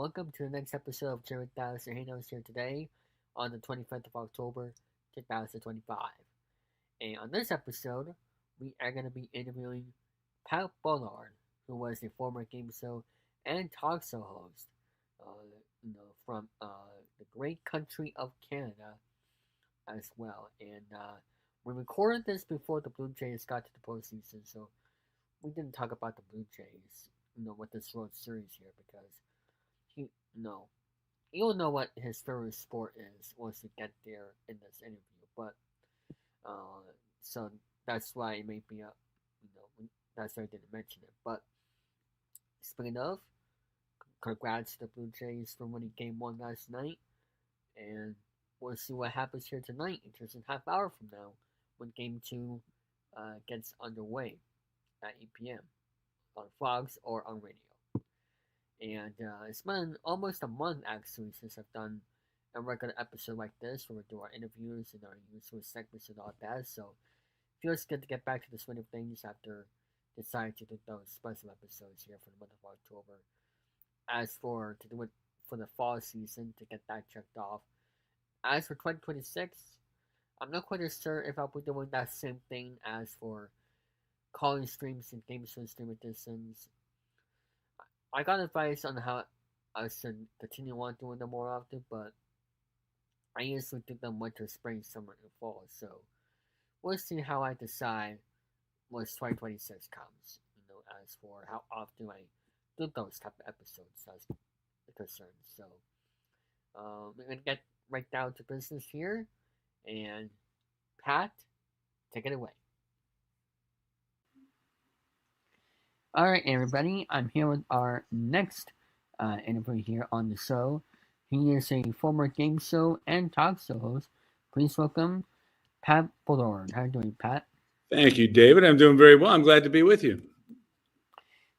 welcome to the next episode of Chilling3000 Hangouts here today on the 25th of October 2025. And on this episode, we are going to be interviewing Pat Bullard, who was a former game show and talk show host, from the great country of Canada as well. And we recorded this before the Blue Jays got to the postseason, so we didn't talk about the Blue Jays, with this World Series here because you'll know what his favorite sport is once you get there in this interview. But so that's why it may be that's why I didn't mention it. But speaking of, congrats to the Blue Jays for winning Game 1 last night, and we'll see what happens here tonight in just a half hour from now when Game 2 gets underway at 8 p.m. on Fox or on radio. And it's been almost a month actually since I've done a regular episode like this where we do our interviews and our usual segments and all that. So it feels good to get back to the swing of things after deciding to do those special episodes here for the month of October. As for to do it for the fall season to get that checked off. As for 2026, I'm not quite as sure if I'll be doing that same thing as for calling streams and game show stream editions. I got advice on how I should continue on doing them more often, but I usually do them winter, spring, summer, and fall. So we'll see how I decide once 2026 comes. As for how often I do those type of episodes as concerned. So we're gonna get right down to business here, and Pat, take it away. All right, everybody. I'm here with our next interview here on the show. He is a former game show and talk show host. Please welcome Pat Bullard. How are you doing, Pat? Thank you, David. I'm doing very well. I'm glad to be with you.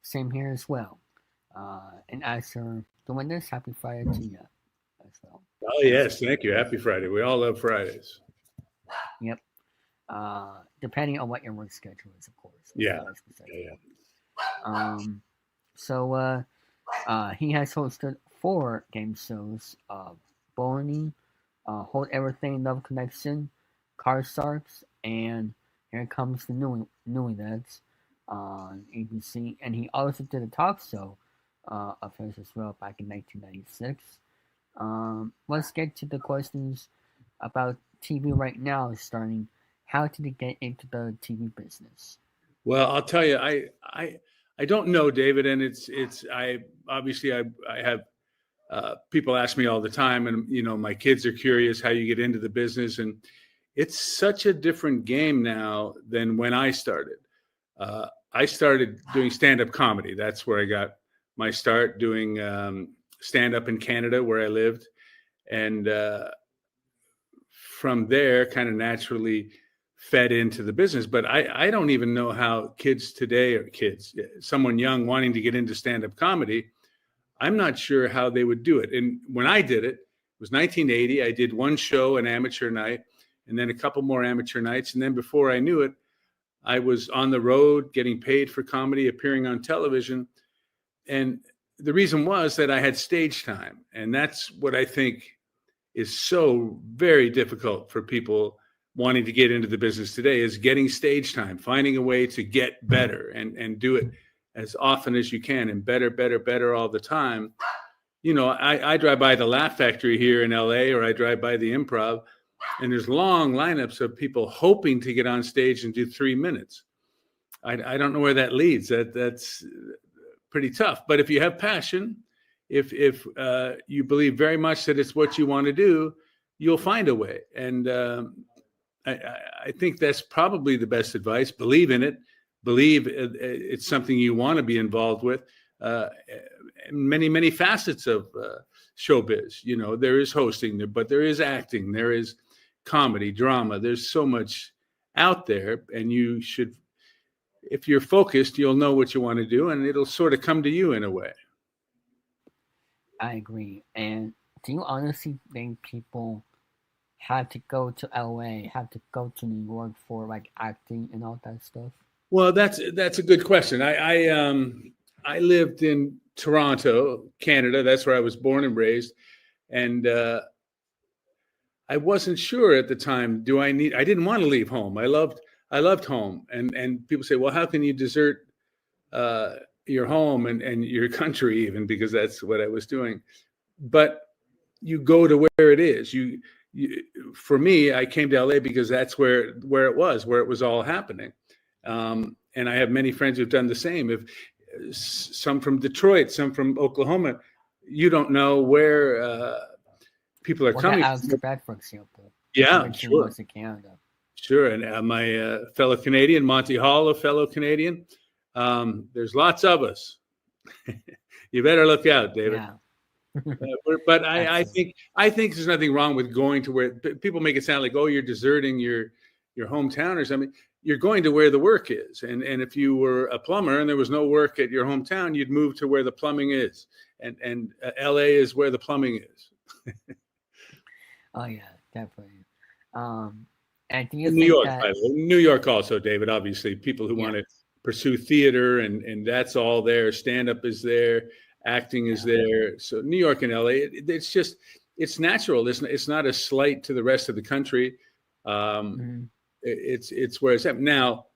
Same here as well. And as you're doing this, happy Friday to you as well. Oh, yes. Thank you. Happy Friday. We all love Fridays. Yep. Depending on what your work schedule is, of course. Yeah. So he has hosted 4 game shows: Bowling, Hold Everything, Love Connection, Car Sharks, and Here Comes the Newlyweds on ABC. And he also did a talk show of his as well back in 1996. Let's get to the questions about TV right now, starting how did he get into the TV business? Well, I'll tell you, I don't know, David, and I have people ask me all the time, and my kids are curious how you get into the business, and it's such a different game now than when I started. I started doing stand-up comedy. That's where I got my start, doing stand-up in Canada where I lived, and from there, kind of naturally fed into the business. But I don't even know how kids today, or someone young wanting to get into stand-up comedy, I'm not sure how they would do it. And when I did it, it was 1980. I did one show, an amateur night, and then a couple more amateur nights. And then before I knew it, I was on the road getting paid for comedy, appearing on television. And the reason was that I had stage time. And that's what I think is so very difficult for people wanting to get into the business today, is getting stage time, finding a way to get better and do it as often as you can, and better all the time. I drive by the Laugh Factory here in LA, or I drive by the Improv, and there's long lineups of people hoping to get on stage and do 3 minutes. I don't know where that leads. That's pretty tough. But if you have passion, if you believe very much that it's what you want to do, you'll find a way. And I think that's probably the best advice. Believe in it. Believe it's something you want to be involved with. Many, many facets of showbiz. There is hosting, but there is acting. There is comedy, drama. There's so much out there, and you should, if you're focused, you'll know what you want to do, and it'll sort of come to you in a way. I agree. And do you honestly think people have to go to LA, have to go to New York for like acting and all that stuff? Well, that's a good question. I lived in Toronto, Canada. That's where I was born and raised. And I wasn't sure at the time, I didn't want to leave home. I loved home. And people say, well, how can you desert your home and your country even, because that's what I was doing. But you go to where it is. For me, I came to LA because that's where it was all happening. And I have many friends who've done the same. If some from Detroit, some from Oklahoma, you don't know where people are coming. Amsterdam, for example. Yeah, sure. Was in Canada. Sure, and my fellow Canadian, Monty Hall, a fellow Canadian. There's lots of us. You better look out, David. Yeah. But I think there's nothing wrong with going to where people make it sound like, oh, you're deserting your hometown or something. You're going to where the work is. And if you were a plumber and there was no work at your hometown, you'd move to where the plumbing is. And LA is where the plumbing is. Oh yeah, definitely. And do you New think York, that... by the way. New York also, David, obviously, people who want to pursue theater and that's all there. Stand-up is there. Acting is there. So New York and LA, it's natural. It's not a slight to the rest of the country. It's where it's at. Now,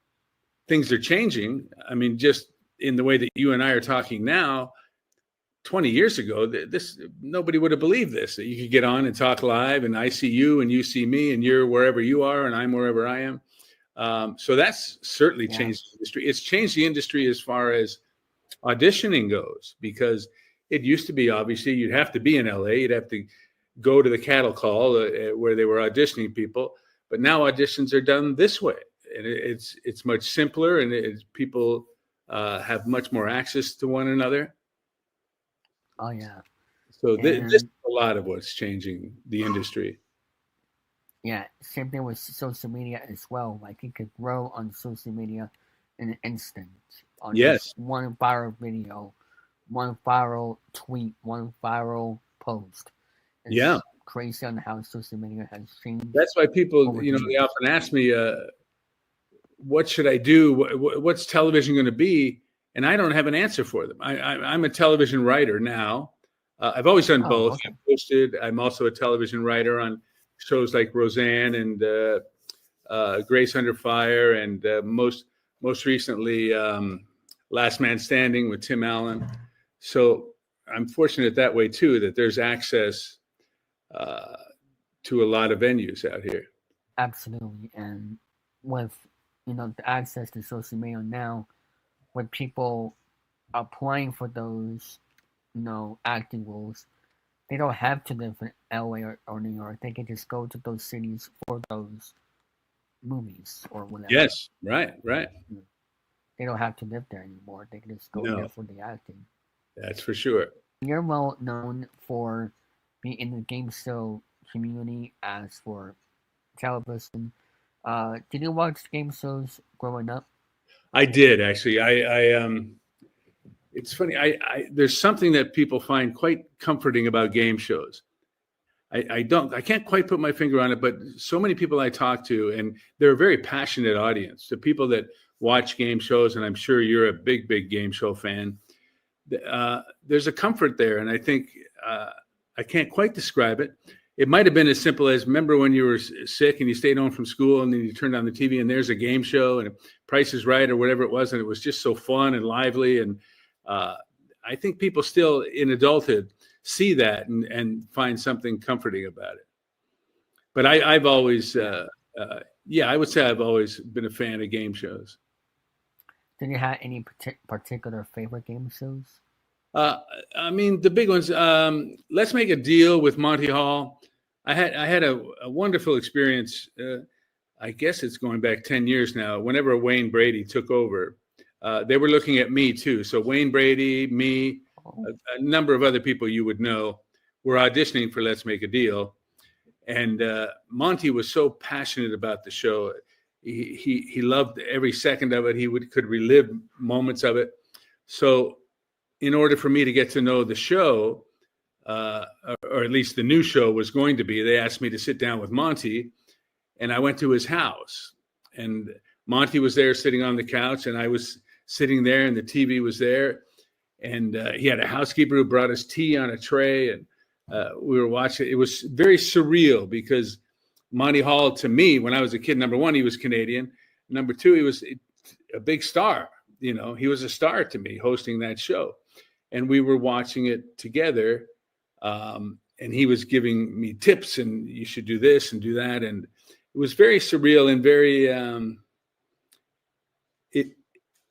things are changing. I mean, just in the way that you and I are talking now, 20 years ago, nobody would have believed this, that you could get on and talk live and I see you and you see me and you're wherever you are and I'm wherever I am. So that's certainly changed the industry. It's changed the industry as far as auditioning goes, because it used to be, obviously, you'd have to be in LA. You'd have to go to the cattle call where they were auditioning people. But now auditions are done this way. And it's much simpler, and people have much more access to one another. Oh, yeah. So this is a lot of what's changing the industry. Yeah, same thing with social media as well. Like, you could grow on social media in an instant. On just one viral video, one viral tweet, one viral post. It's crazy on how social media has changed. That's why people, they often ask me, what should I do? What's television going to be? And I don't have an answer for them. I'm a television writer now. I've always done both. Okay. I've hosted. I'm also a television writer on shows like Roseanne and Grace Under Fire, and most recently, Last Man Standing with Tim Allen. So I'm fortunate that way too, that there's access to a lot of venues out here. Absolutely. And with, the access to social media now, with people applying for those, acting roles, they don't have to live in LA or New York. They can just go to those cities for those movies or whatever. Yes, right. They don't have to live there anymore. They can just go there for the acting. That's for sure. You're well known for being in the game show community as for television. Did you watch game shows growing up? I did, actually. It's funny. There's something that people find quite comforting about game shows. I can't quite put my finger on it, but so many people I talk to, and they're a very passionate audience. The people that watch game shows, and I'm sure you're a big game show fan. There's a comfort there, and I think I can't quite describe it. It might have been as simple as, remember when you were sick and you stayed home from school and then you turned on the TV and there's a game show and Price is Right or whatever it was, and it was just so fun and lively. And I think people still in adulthood see that and find something comforting about it. But I've always, I would say I've always been a fan of game shows. Did you have any particular favorite game shows? I mean, the big ones. Let's Make a Deal with Monty Hall. I had a wonderful experience. I guess it's going back 10 years now. Whenever Wayne Brady took over, they were looking at me too. So Wayne Brady, me, a number of other people you would know were auditioning for Let's Make a Deal. And Monty was so passionate about the show. He loved every second of it. He could relive moments of it. So in order for me to get to know the show, or at least the new show was going to be, they asked me to sit down with Monty, and I went to his house. And Monty was there sitting on the couch, and I was sitting there, and the TV was there. and he had a housekeeper who brought us tea on a tray, and we were watching. It was very surreal because Monty Hall, to me, when I was a kid, number one, he was Canadian. Number two, he was a big star. You know, he was a star to me hosting that show, and we were watching it together. And he was giving me tips, and you should do this and do that, and it was very surreal and very.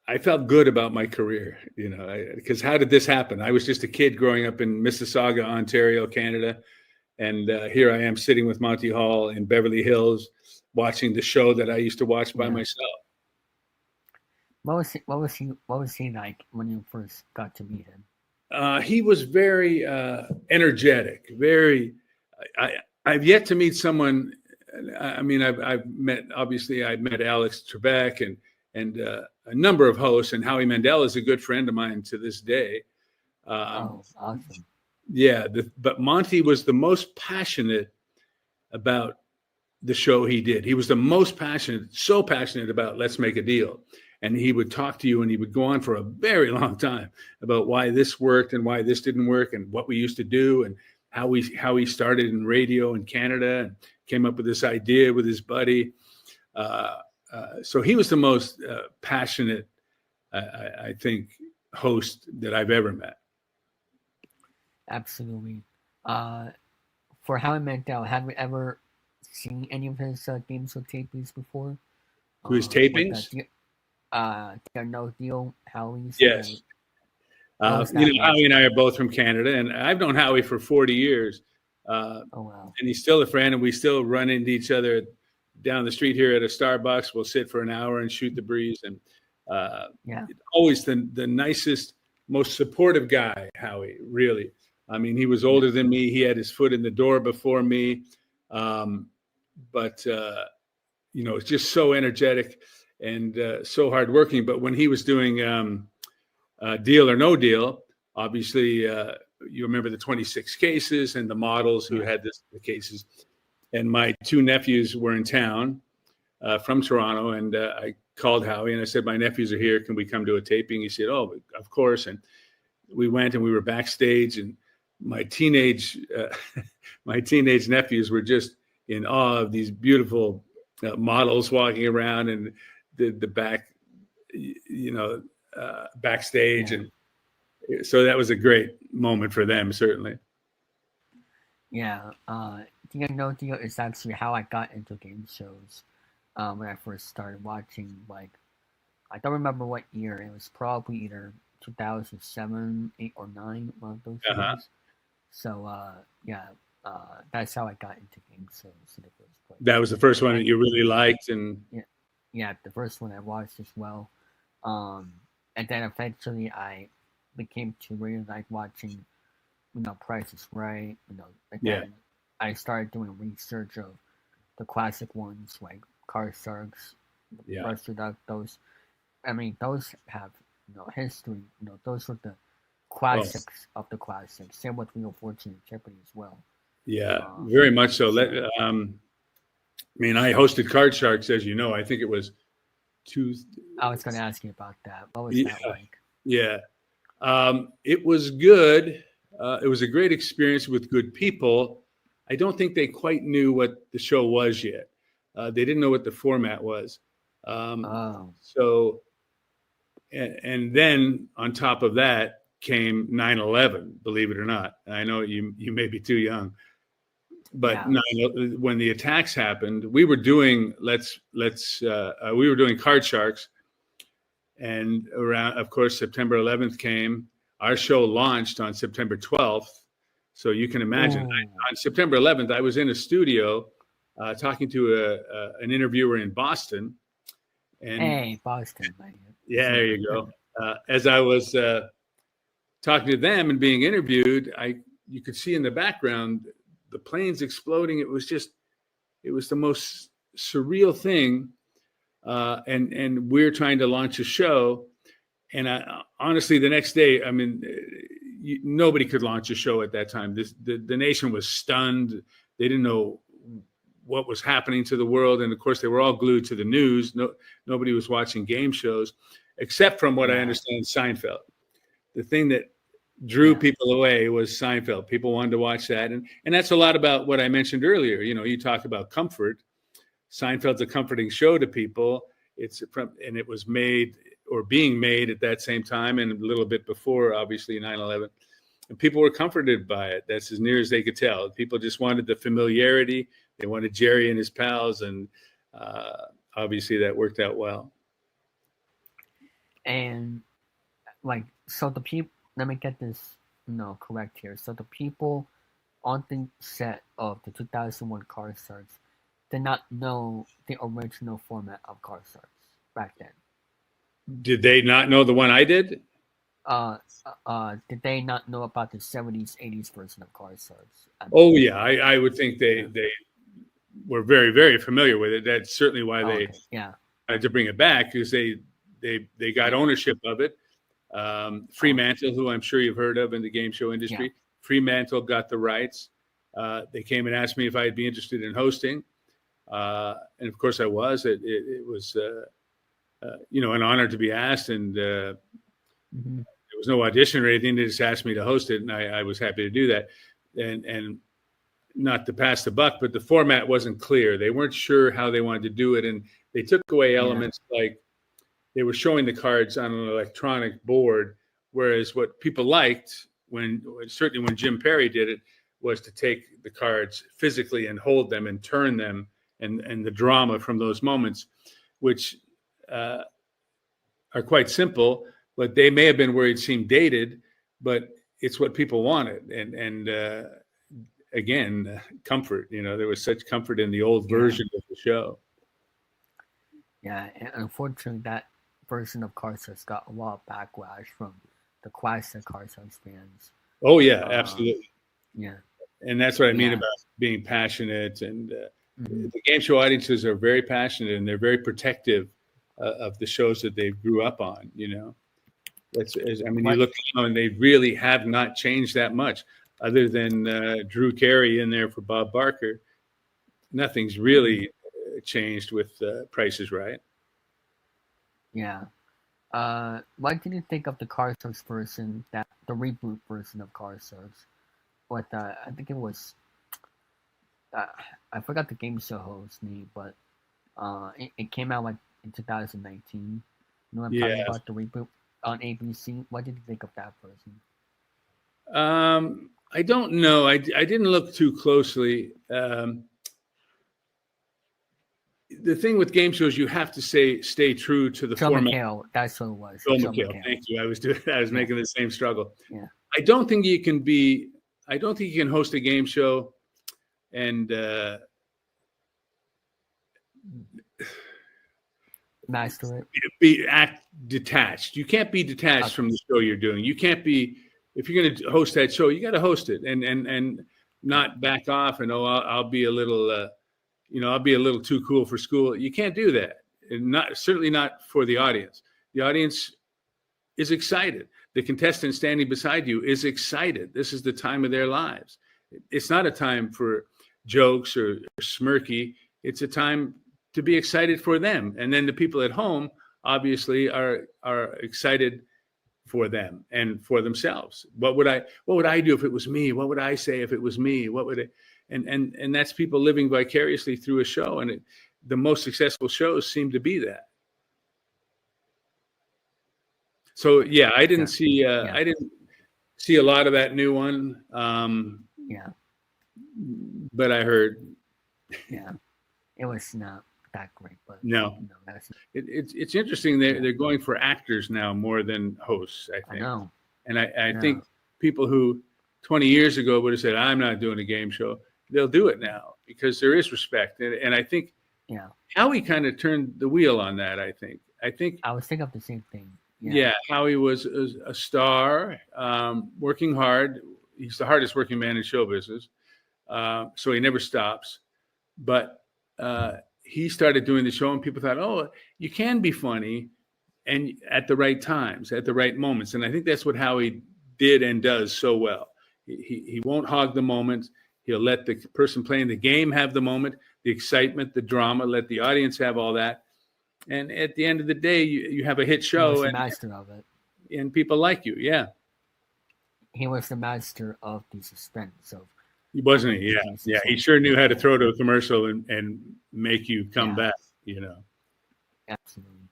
I felt good about my career, you know, because how did this happen? I was just a kid growing up in Mississauga, Ontario, Canada. And here I am sitting with Monty Hall in Beverly Hills, watching the show that I used to watch by myself. What was he like when you first got to meet him? He was very energetic, very, I've yet to meet someone. I mean, I've met Alex Trebek and a number of hosts, and Howie Mandel is a good friend of mine to this day. Awesome. Yeah, but Monty was the most passionate about the show he did. He was the most passionate, so passionate about Let's Make a Deal. And he would talk to you, and he would go on for a very long time about why this worked and why this didn't work and what we used to do and how he started in radio in Canada and came up with this idea with his buddy. So he was the most passionate, I think, host that I've ever met. Absolutely. For Howie Mandel, have you ever seen any of his game show tapings before? His tapings? No Deal, Howie. Yes. Howie and I are both from Canada, and I've known Howie for 40 years. Oh, wow. And he's still a friend, and we still run into each other down the street here at a Starbucks. We'll sit for an hour and shoot the breeze. And always the nicest, most supportive guy, Howie, really. I mean, he was older than me. He had his foot in the door before me. But it's just so energetic and so hardworking. But when he was doing Deal or No Deal, obviously, you remember the 26 cases and the models who had the cases. And my two nephews were in town from Toronto, and I called Howie and I said, my nephews are here. Can we come to a taping? He said, oh, of course. And we went, and we were backstage, and my teenage nephews were just in awe of these beautiful models walking around and the back, backstage. And so that was a great moment for them, certainly. Yeah. Deal or No Deal is actually how I got into game shows when I first started watching. Like, I don't remember what year. It was probably either 2007, 8, or 9, one of those years. So, that's how I got into game shows in the first place. That was the first one that you really liked, and yeah, the first one I watched as well. And then eventually I became to really like watching, Price is Right. Again, I started doing research of the classic ones like Car Sharks, Buster Duck. Those have history. Those were the classics of the classics. Same with Wheel of Fortune and Jeopardy as well. Yeah, very much so. I hosted Card Sharks, as you know. I think it was I was going to ask you about that. What was that like? Yeah, it was good. It was a great experience with good people. I don't think they quite knew what the show was yet. They didn't know what the format was. So, and then on top of that came 9/11. Believe it or not, I know you may be too young, but when the attacks happened, we were doing we were doing Card Sharks, and around, of course, September 11th came. Our show launched on September 12th. So you can imagine, on September 11th, I was in a studio talking to an interviewer in Boston. And Boston. Yeah, there you go. As I was talking to them and being interviewed, you could see in the background the planes exploding. It was the most surreal thing. And we're trying to launch a show. And honestly, the next day, nobody could launch a show at that time. The nation was stunned. They didn't know what was happening to the world. And of course, they were all glued to the news. Nobody was watching game shows, except from what I understand, Seinfeld. the thing that drew Yeah. people away was Seinfeld. People wanted to watch that. And that's a lot about what I mentioned earlier. You talk about comfort. Seinfeld's a comforting show to people. And it was made or being made at that same time and a little bit before, obviously, 9/11. And people were comforted by it. That's as near as they could tell. People just wanted the familiarity. They wanted Jerry and his pals. And obviously that worked out well. And so the people, let me get this correct here. So the people on the set of the 2001 Car Search did not know the original format of Car Search back then. Did they not know the one I did? Did they not know about the 70s, 80s version of Car Search? Oh yeah, I would think they were very, very familiar with it. That's certainly why they had to bring it back, because they got ownership of it. Fremantle, who I'm sure you've heard of in the game show industry, Fremantle got the rights. They came and asked me if I'd be interested in hosting, and of course I was. It was an honor to be asked, and there was no audition or anything. They just asked me to host it, and I was happy to do that. And not to pass the buck, but the format wasn't clear. They weren't sure how they wanted to do it, and they took away elements like they were showing the cards on an electronic board, whereas what people liked certainly when Jim Perry did it, was to take the cards physically and hold them and turn them, and the drama from those moments, which are quite simple, but they may have been where it seemed dated, but it's what people wanted. And again, comfort, there was such comfort in the old version of the show. Yeah, and unfortunately, that version of Car Search got a lot of backlash from the classic Car Search fans. Oh yeah, absolutely. Yeah, and that's what I mean about being passionate. And the game show audiences are very passionate, and they're very protective of the shows that they grew up on. You look now, and they really have not changed that much, other than Drew Carey in there for Bob Barker. Nothing's really changed with Price is Right. Yeah. What did you think of the Car Search version, the reboot version of Car Search? With I think it was I forgot the game show host's name, but it came out in 2019. You know what I'm talking about, the reboot on ABC. What did you think of that version? I don't know. I didn't look too closely. The thing with game shows, you have to stay true to the format. McHale, that's what it was. Phil McHale, thank you. I was making the same struggle. Yeah. I don't think you can host a game show and master it. Act detached. You can't be detached from the show you're doing. You can't be, if you're going to host that show, you got to host it and not back off and I'll be a little I'll be a little too cool for school. You can't do that. And certainly not for the audience. The audience is excited. The contestant standing beside you is excited. This is the time of their lives. It's not a time for jokes or smirky. It's a time to be excited for them. And then the people at home obviously are excited for them and for themselves. What would I do if it was me? What would I say if it was me? What would it? And that's people living vicariously through a show. And the most successful shows seem to be that. So yeah, I didn't see a lot of that new one. But I heard. Yeah, it was not that great. But no, it's interesting. They're going for actors now more than hosts, I think. I know. And I think people who 20 years ago would have said, "I'm not doing a game show," they'll do it now because there is respect. And I think Howie kind of turned the wheel on that. I think I was thinking of the same thing. Yeah, Howie was a star, working hard. He's the hardest working man in show business, so he never stops. But he started doing the show, and people thought, "Oh, you can be funny, and at the right times, at the right moments." And I think that's what Howie did and does so well. He won't hog the moment. He'll let the person playing the game have the moment, the excitement, the drama. Let the audience have all that. And at the end of the day, you have a hit show, and master of it, and people like you. Yeah. he was the master of the suspense of. Wasn't he? Yeah. He sure knew how to throw to a commercial and make you come back. Absolutely.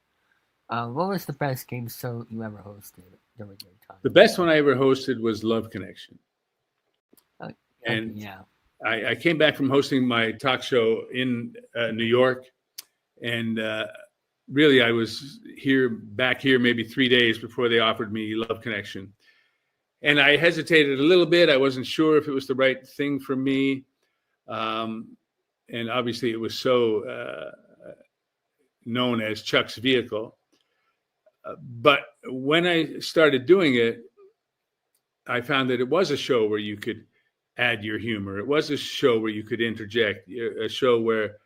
What was the best game show you ever hosted during your time? The best one I ever hosted was Love Connection. And I came back from hosting my talk show in New York, and really I was back here maybe 3 days before they offered me Love Connection. And I hesitated a little bit. I wasn't sure if it was the right thing for me. And obviously it was so known as Chuck's vehicle. But when I started doing it, I found that it was a show where you could add your humor. It was a show where you could interject, a show where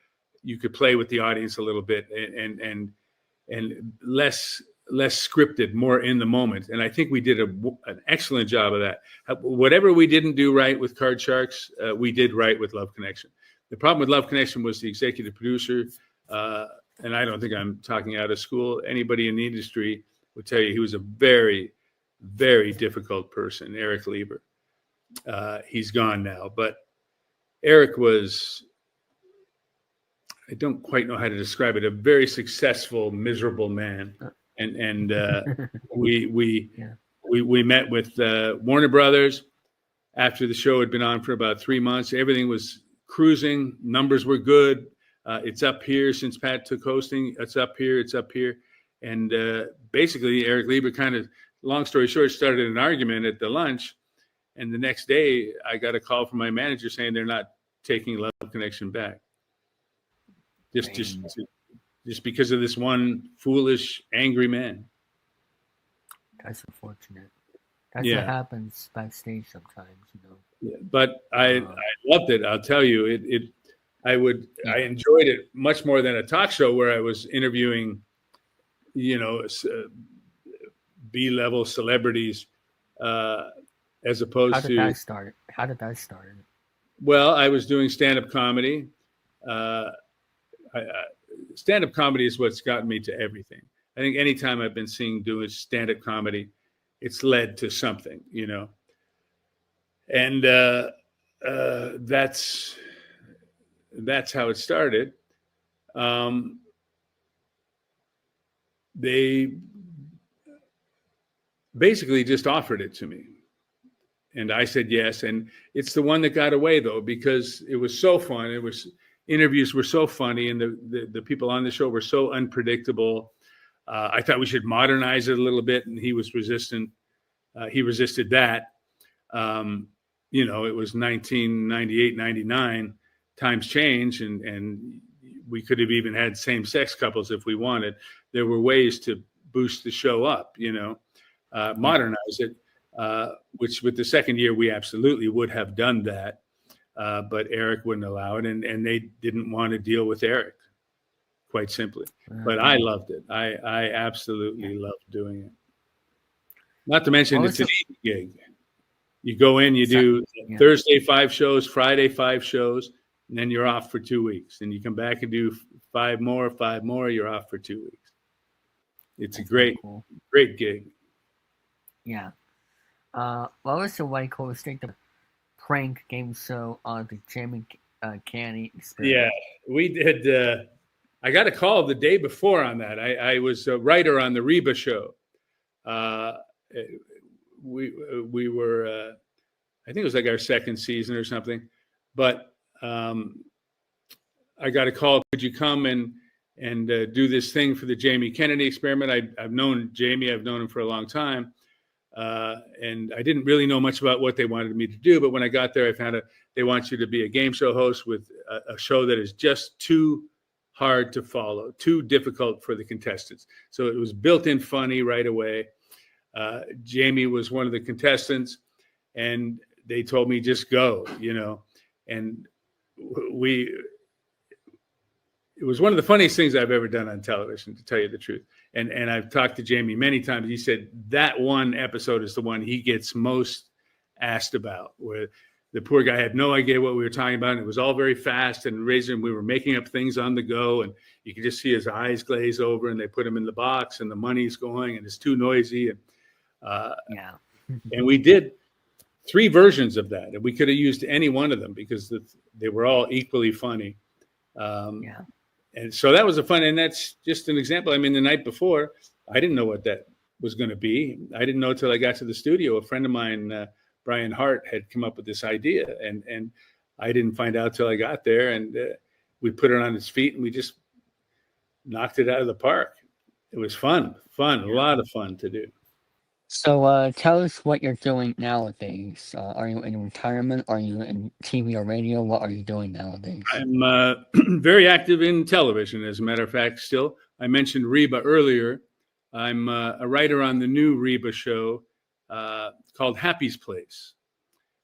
you could play with the audience a little bit and less scripted, more in the moment. And I think we did an excellent job of that. Whatever we didn't do right with Card Sharks, we did right with Love Connection. The problem with Love Connection was the executive producer, and I don't think I'm talking out of school. Anybody in the industry would tell you he was a very, very difficult person, Eric Lieber. He's gone now, but Eric was, I don't quite know how to describe it, a very successful, miserable man. And we met with Warner Brothers after the show had been on for about 3 months. Everything was cruising. Numbers were good. It's up here since Pat took hosting. It's up here. And basically, Eric Lieber kind of, long story short, started an argument at the lunch. And the next day, I got a call from my manager saying they're not taking Love Connection back. Just because of this one foolish, angry man. That's unfortunate. That's what happens backstage sometimes, Yeah, but I loved it. I'll tell you, I enjoyed it much more than a talk show where I was interviewing, B-level celebrities, as opposed to. How did that start? Well, I was doing stand-up comedy. Stand-up comedy is what's gotten me to everything. I think anytime I've been doing stand-up comedy, it's led to something, and that's how it started. They basically just offered it to me, and I said yes. And it's the one that got away, though, because it was so fun. Interviews were so funny, and the people on the show were so unpredictable. I thought we should modernize it a little bit, and he was resistant. He resisted that. It was 1998, 99. Times change, and we could have even had same-sex couples if we wanted. There were ways to boost the show up, modernize it, which with the second year, we absolutely would have done that. But Eric wouldn't allow it, and they didn't want to deal with Eric, quite simply. But I loved it. I absolutely loved doing it. Not to mention it's an easy gig. You go in, you do Thursday 5 shows, Friday 5 shows, and then you're off for 2 weeks. And you come back and do 5 more, you're off for 2 weeks. It's a great gig. Yeah. What was the way hosting the prank game show on the Jamie Canny experience? Yeah, we did. I got a call the day before on that. I was a writer on the Reba show. We were, I think it was like our second season or something. But I got a call. Could you come and do this thing for the Jamie Kennedy experiment? I've known Jamie. I've known him for a long time. And I didn't really know much about what they wanted me to do, but when I got there, I found out they want you to be a game show host with a show that is just too hard to follow, too difficult for the contestants. So it was built-in funny right away. Jamie was one of the contestants, and they told me just go, and it was one of the funniest things I've ever done on television, to tell you the truth. And I've talked to Jamie many times. He said that one episode is the one he gets most asked about, where the poor guy had no idea what we were talking about. And it was all very fast and we were making up things on the go. And you could just see his eyes glaze over, and they put him in the box, and the money's going, and it's too noisy. And and we did 3 versions of that, and we could have used any one of them because they were all equally funny. Yeah. And so that was a fun, and that's just an example. I mean, the night before, I didn't know what that was going to be. I didn't know till I got to the studio. A friend of mine, Brian Hart, had come up with this idea, and I didn't find out till I got there. And we put it on its feet, and we just knocked it out of the park. It was fun, a lot of fun to do. So tell us what you're doing nowadays. Are you in retirement? Are you in TV or radio? What are you doing nowadays? I'm very active in television, as a matter of fact, still. I mentioned Reba earlier. I'm a writer on the new Reba show called Happy's Place.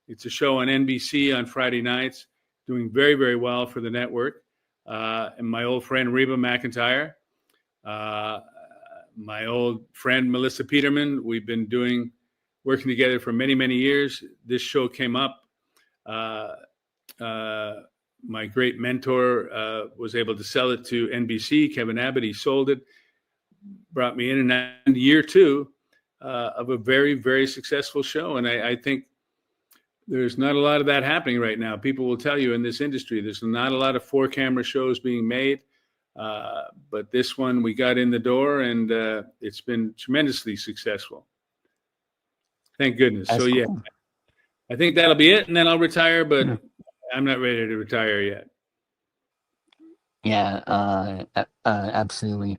It's a show on NBC on Friday nights, doing very, very well for the network. And my old friend Reba McEntire, my old friend Melissa Peterman, we've been working together for many, many years. This show came up. My great mentor was able to sell it to NBC. Kevin Abbott, he sold it, brought me in, and year 2 of a very, very successful show. And I think there's not a lot of that happening right now. People will tell you in this industry, there's not a lot of 4-camera shows being made. But this one, we got in the door, and it's been tremendously successful. Thank goodness. That's so, yeah, cool. I think that'll be it, and then I'll retire, but I'm not ready to retire yet. Yeah, absolutely.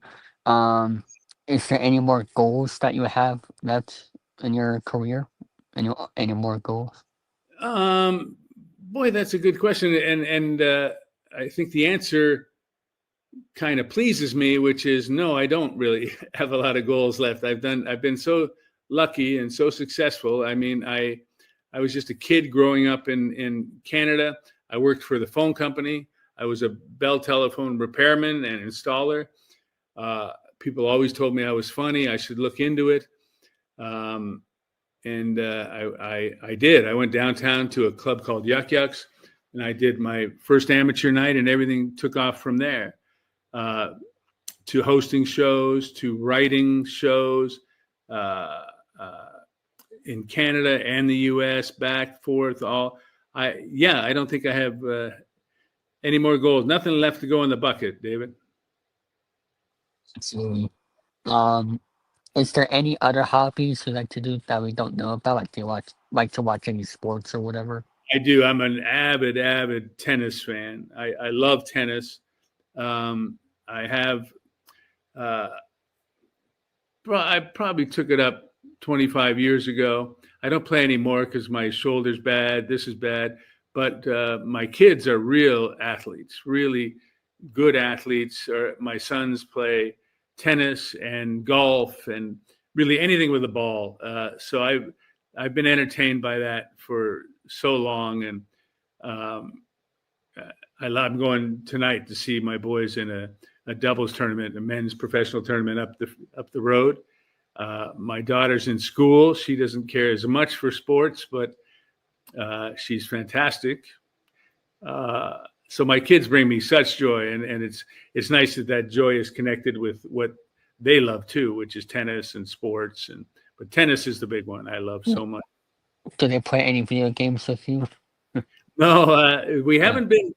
Is there any more goals that you have left in your career? Any more goals? Boy, that's a good question, and I think the answer kind of pleases me, which is no, I don't really have a lot of goals left. I've been so lucky and so successful. I mean, I was just a kid growing up in Canada. I worked for the phone company. I was a Bell telephone repairman and installer. People always told me I was funny. I should look into it. And I did. I went downtown to a club called Yuck Yucks, and I did my first amateur night, and everything took off from there. To hosting shows, to writing shows in Canada and the U.S., back, forth, all. I don't think I have any more goals. Nothing left to go in the bucket, David. Absolutely. Is there any other hobbies you like to do that we don't know about? Like to watch any sports or whatever? I do. I'm an avid tennis fan. I love tennis. I have. I probably took it up 25 years ago. I don't play anymore because my shoulder's bad. This is bad. But my kids are real athletes, really good athletes. My sons play tennis and golf and really anything with a ball. So I've been entertained by that for so long, and I'm going tonight to see my boys in a doubles tournament, a men's professional tournament up the road. My daughter's in school. She doesn't care as much for sports, but she's fantastic. So my kids bring me such joy, and it's nice that joy is connected with what they love too, which is tennis and sports. But tennis is the big one I love so much. Do they play any video games with you? No, we haven't been.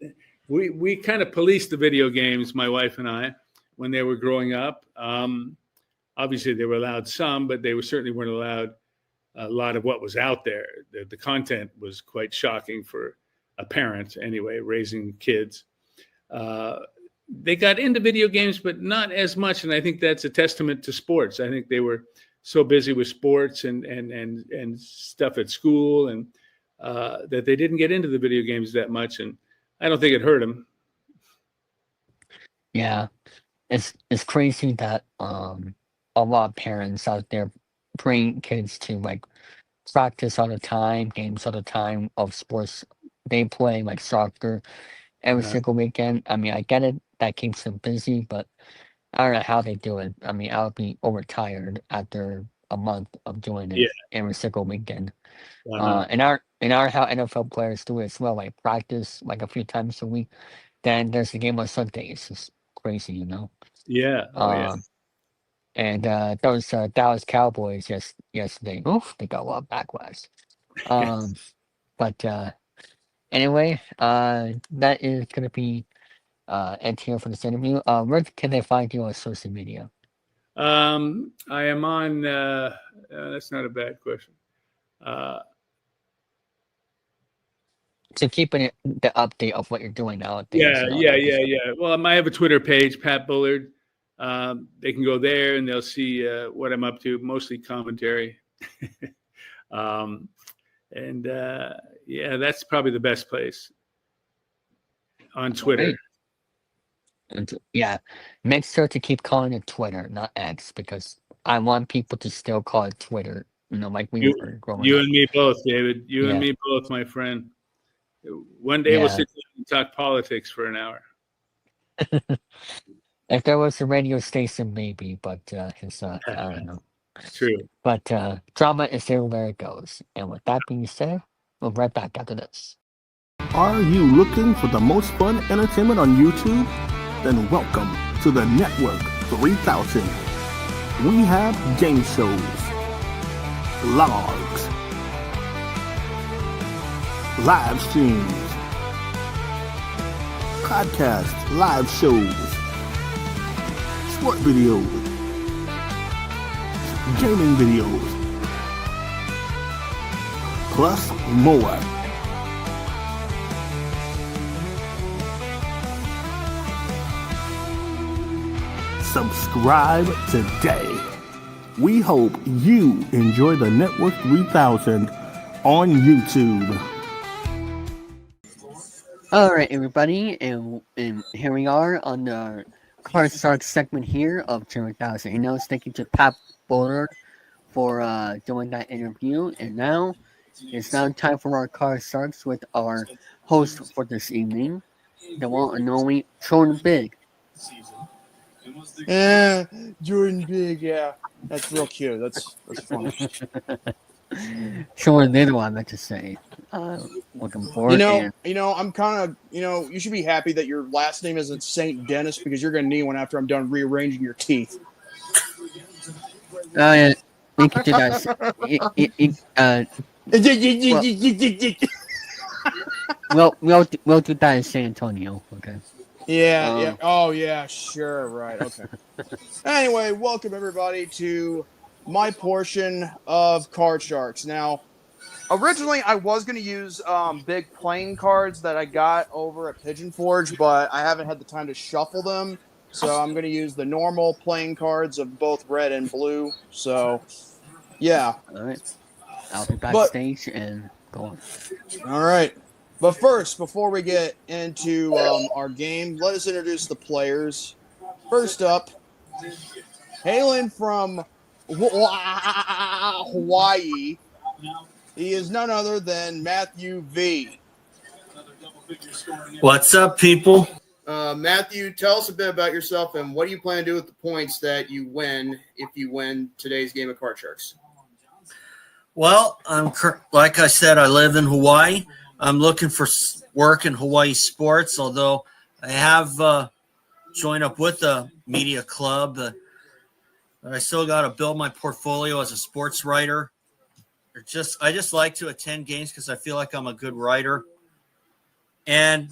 We kind of policed the video games, my wife and I, when they were growing up. Obviously, they were allowed some, but they certainly weren't allowed a lot of what was out there. The content was quite shocking for a parent, anyway, raising kids. They got into video games, but not as much, and I think that's a testament to sports. I think they were so busy with sports and stuff at school, and that they didn't get into the video games that much, and I don't think it hurt them. Yeah, it's crazy that a lot of parents out there bring kids to like practice all the time, games all the time of sports they play, like soccer, every single weekend. I mean, I get it, that keeps them busy, but I don't know how they do it. I mean, I'll be overtired after a month of doing it every single weekend. And our how NFL players do it as well, like practice like a few times a week. Then there's the game on Sundays. It's crazy, you know. Yeah. And those Dallas Cowboys yesterday, oof, they got a lot of backlash. But anyway, that is gonna be end here for this interview. Where can they find you on social media? I am on. That's not a bad question. To keep the update of what you're doing nowadays. Yeah. Well, I have a Twitter page, Pat Bullard. They can go there and they'll see what I'm up to, mostly commentary. That's probably the best place on Twitter. Great. And yeah, make sure to keep calling it Twitter, not X, because I want people to still call it Twitter. Like we were growing up. You and me both, David. You and Yeah. me both, my friend. One day we'll sit down and talk politics for an hour. If there was a radio station, maybe, but it's I don't know. True. But drama is there where it goes. And with that being said, we'll be right back after this. Are you looking for the most fun entertainment on YouTube? Then welcome to the Network 3000. We have game shows, vlogs, live streams, podcasts, live shows, sport videos, gaming videos, plus more. Subscribe today. We hope you enjoy the Network 3000 on YouTube. All right, everybody, and here we are on the Card Shark segment here of Chilling3000 Hangouts. Thank you to Pat Bullard for doing that interview. And now it's time for our Card Sharks with our host for this evening, the one and only Jordan Big. Yeah, Jordan Big, yeah. That's real cute. That's fun. Jordan Little, I meant to say. Looking forward. I'm kind of, you should be happy that your last name isn't Saint Dennis because you're going to need one after I'm done rearranging your teeth. Yeah. Thank you to that. We'll do that in San Antonio, okay? Yeah. Oh, yeah, sure. Right. Okay. Anyway, welcome everybody to my portion of Card Sharks. Now, originally I was going to use big playing cards that I got over at Pigeon Forge, but I haven't had the time to shuffle them. So I'm going to use the normal playing cards of both red and blue. So, yeah. All right. I'll be backstage and go on. All right. But first, before we get into our game, let us introduce the players. First up, hailing from Hawaii, he is none other than Matthew V. What's up, people? Matthew, tell us a bit about yourself and what do you plan to do with the points that you win if you win today's game of Card Sharks? Well, like I said, I live in Hawaii. I'm looking for work in Hawaii sports, although I have joined up with a media club. I still got to build my portfolio as a sports writer. I just like to attend games because I feel like I'm a good writer. And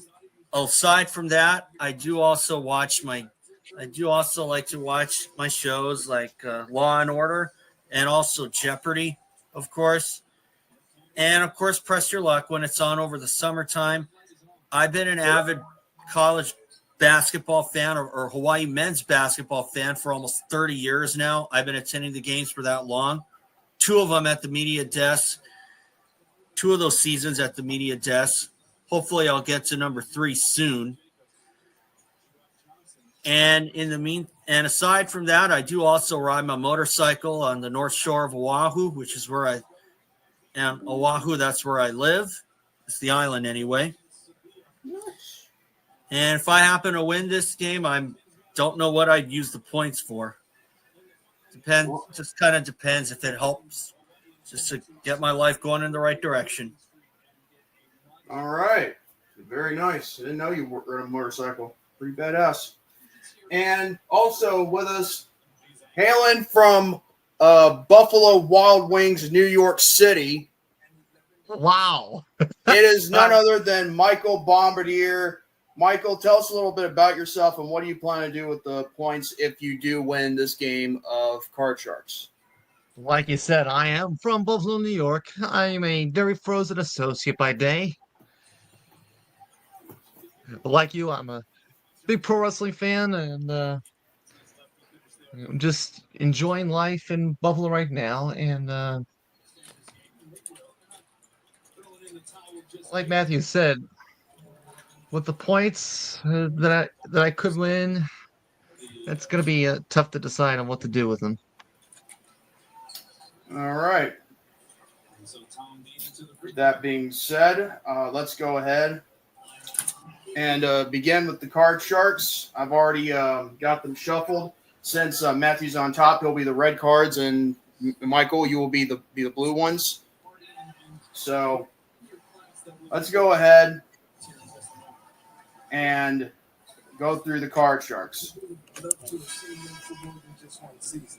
aside from that, I do also like to watch my shows like Law and Order and also Jeopardy, of course. And, of course, Press Your Luck when it's on over the summertime. I've been an avid college basketball fan or Hawaii men's basketball fan for almost 30 years now. I've been attending the games for that long. 2 of them at the media desk. 2 of those seasons at the media desk. Hopefully I'll get to number 3 soon. And aside from that, I do also ride my motorcycle on the North Shore of Oahu, which is where Oahu, that's where I live. It's the island anyway. And if I happen to win this game, I don't know what I'd use the points for. Just kind of depends if it helps just to get my life going in the right direction. All right. Very nice. I didn't know you were on a motorcycle. Pretty badass. And also with us, hailing from Buffalo Wild Wings, New York City, Wow. It is none other than Michael Bombardier. Michael, tell us a little bit about yourself and what do you plan to do with the points if you do win this game of Card Sharks? Like you said, I am from Buffalo, New York. I'm a Dairy Frozen associate by day. Like you, I'm a big pro wrestling fan and I'm just enjoying life in Buffalo right now. And like Matthew said, with the points that I could win, it's going to be tough to decide on what to do with them. All right. That being said, let's go ahead and begin with the Card Sharks. I've already got them shuffled. Since Matthew's on top, he'll be the red cards, and Michael, you will be the blue ones. So let's go ahead and go through the Card Sharks.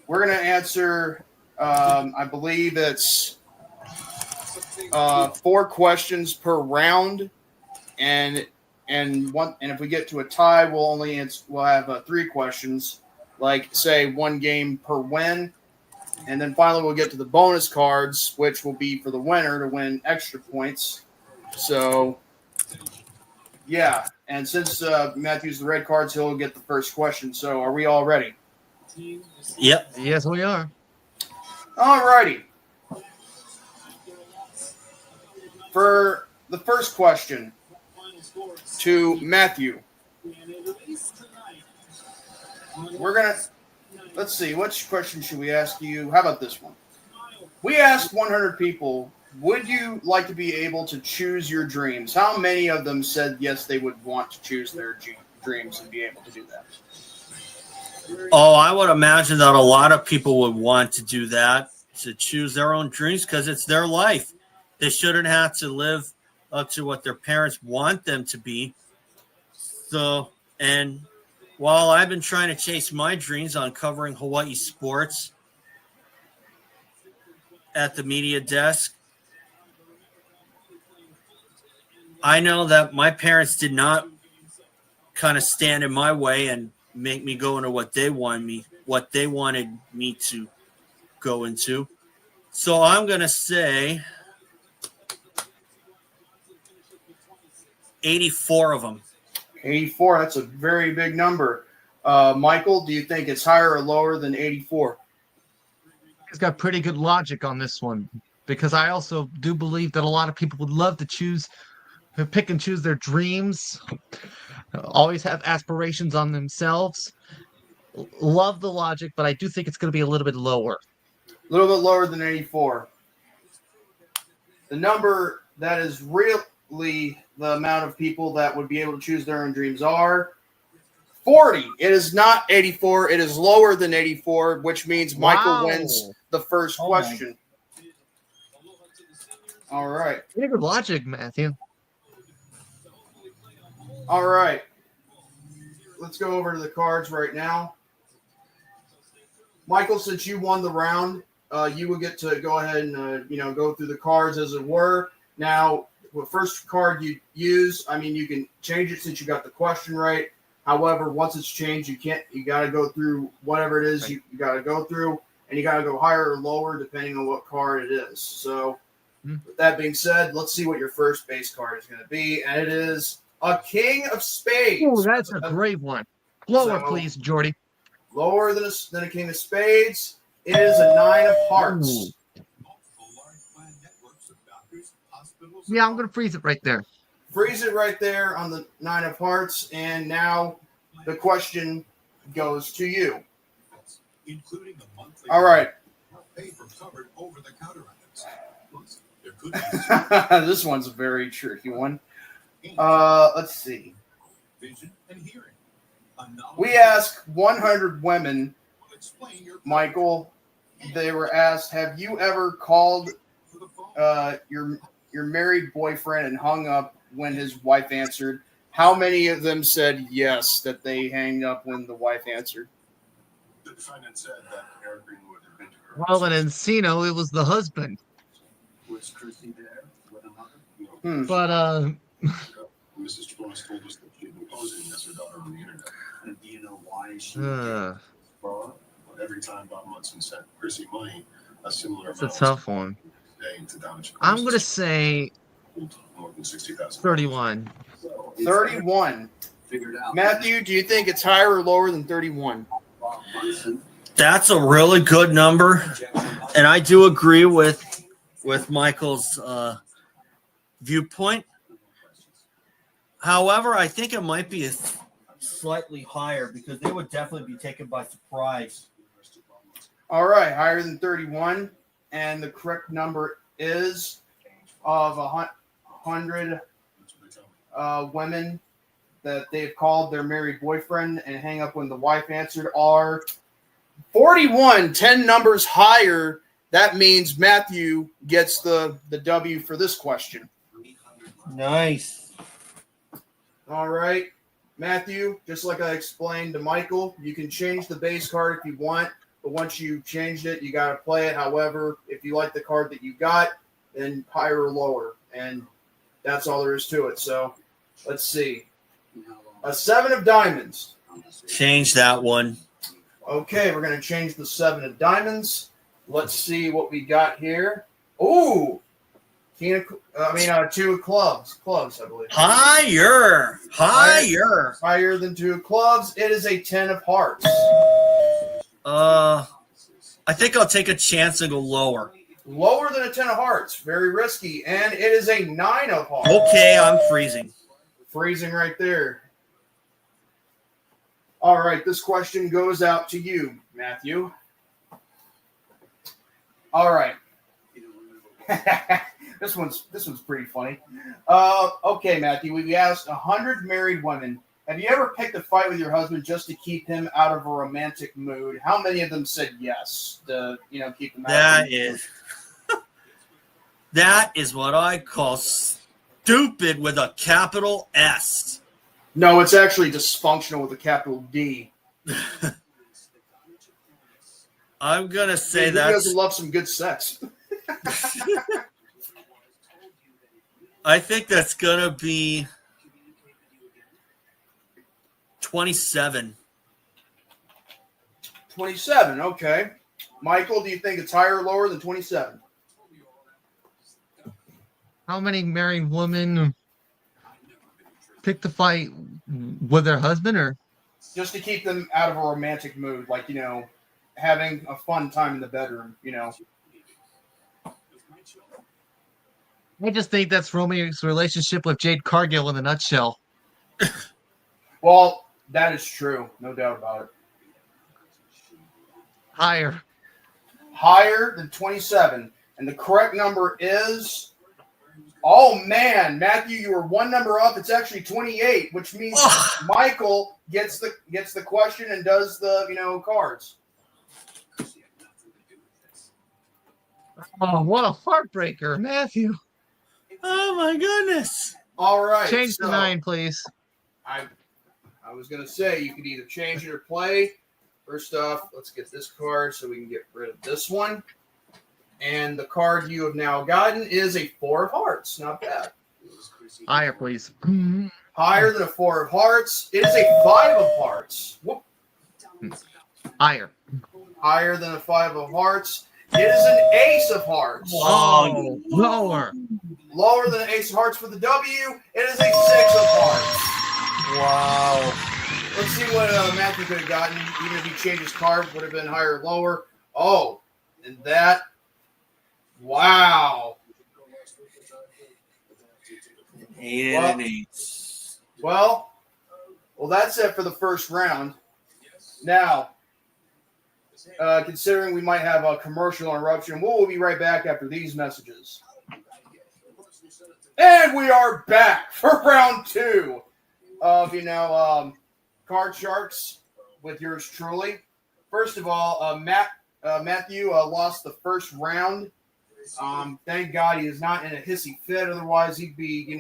We're going to answer, I believe it's 4 questions per round, and if we get to a tie, we'll have 3 questions, like say 1 game per win, and then finally we'll get to the bonus cards, which will be for the winner to win extra points. So yeah, and since Matthew's the red cards, he'll get the first question. So are we all ready? Yep. Yes, we are. All righty. For the first question to Matthew, let's see, which question should we ask you? How about this one? We asked 100 people, would you like to be able to choose your dreams? How many of them said yes, they would want to choose their dreams and be able to do that? Oh, I would imagine that a lot of people would want to do that, to choose their own dreams, because it's their life. They shouldn't have to live up to what their parents want them to be. So, and while I've been trying to chase my dreams on covering Hawaii sports at the media desk, I know that my parents did not kind of stand in my way and make me go into what they wanted me to go into. So I'm going to say 84 of them. 84, that's a very big number. Michael, do you think it's higher or lower than 84? He's got pretty good logic on this one, because I also do believe that a lot of people would love to pick and choose their dreams, always have aspirations on themselves. Love the logic, but I do think it's going to be a little bit lower. A little bit lower than 84. The number that is really the amount of people that would be able to choose their own dreams are 40. It is not 84. It is lower than 84, which means Michael wins the first question. All right. Pretty good logic, Matthew. All right. Let's go over to the cards right now. Michael, since you won the round, you will get to go ahead and go through the cards as it were. Now, the first card you use, you can change it since you got the question right. However, once it's changed, you got to go through whatever it is you got to go through, and you got to go higher or lower depending on what card it is. So, with that being said, let's see what your first base card is going to be, and it is a King of Spades. Oh, that's a great one. Lower, please, Jordy. Lower than a King of Spades. It is a 9 of Hearts. Ooh. Yeah, I'm going to freeze it right there. Freeze it right there on the 9 of Hearts. And now the question goes to you. All right. This one's a very tricky one. Let's see. We asked 100 women, Michael, they were asked, have you ever called your married boyfriend and hung up when his wife answered? How many of them said yes, that they hanged up when the wife answered? The defendant said that Eric Greenwood had been to her. Well, in Encino, it was the husband. Was Christy there? But Mrs. Frost told us that she had been posing as her daughter on the internet. And do you know why she well, every time Bob Munson sent Chrissy money, a similar it's a amount tough one. to damage I'm going to say more than 60,000. 31. 31. Matthew, do you think it's higher or lower than 31? That's a really good number, and I do agree with Michael's viewpoint. However, I think it might be slightly higher because they would definitely be taken by surprise. All right, higher than 31, and the correct number is of 100 women that they've called their married boyfriend and hang up when the wife answered are 41, 10 numbers higher. That means Matthew gets the W for this question. Nice. All right, Matthew, just like I explained to Michael, you can change the base card if you want, but once you changed it, you got to play it. However, if you like the card that you got, then higher or lower, and that's all there is to it. So let's see. A 7 of diamonds. Change that one. Okay, we're going to change the 7 of diamonds. Let's see what we got here. Ooh, 2 of clubs. Clubs, I believe. Higher. Higher than 2 of clubs. It is a 10 of hearts. I think I'll take a chance and go lower. Lower than a 10 of hearts. Very risky. And it is a 9 of hearts. Okay, I'm freezing. Freezing right there. All right, this question goes out to you, Matthew. All right. This one's pretty funny. Okay, Matthew, we asked 100 married women, have you ever picked a fight with your husband just to keep him out of a romantic mood? How many of them said yes to, keep him out of the mood? That is what I call stupid with a capital S. No, it's actually dysfunctional with a capital D. I'm going to say that. He doesn't love some good sex. I think that's going to be 27. 27, okay. Michael, do you think it's higher or lower than 27? How many married women picked the fight with their husband, or just to keep them out of a romantic mood, like, having a fun time in the bedroom, I just think that's Romeo's relationship with Jade Cargill in a nutshell. Well, that is true. No doubt about it. Higher than 27. And the correct number is... Oh, man, Matthew, you were 1 number up. It's actually 28, which means Michael gets the question and does the, cards. Oh, what a heartbreaker, Matthew. Oh, my goodness. All right. Change the 9, please. I was going to say you could either change it or play. First off, let's get this card so we can get rid of this one. And the card you have now gotten is a 4 of hearts. Not bad. Higher, please. Higher than a 4 of hearts. It is a 5 of hearts. Whoop. Higher. Higher than a 5 of hearts. It is an ace of hearts. Oh, lower. Lower than an ace of hearts for the W. It is a 6 of hearts. Wow. Let's see what Matthew could have gotten. Even if he changed his card, would have been higher or lower. Oh, and that. Wow. 8 and 8. Well, that's it for the first round. Now, considering we might have a commercial interruption, we'll be right back after these messages. And we are back for round 2 of, Card Sharks with yours truly. First of all, Matthew lost the first round. Thank God he is not in a hissy fit. Otherwise, he'd be,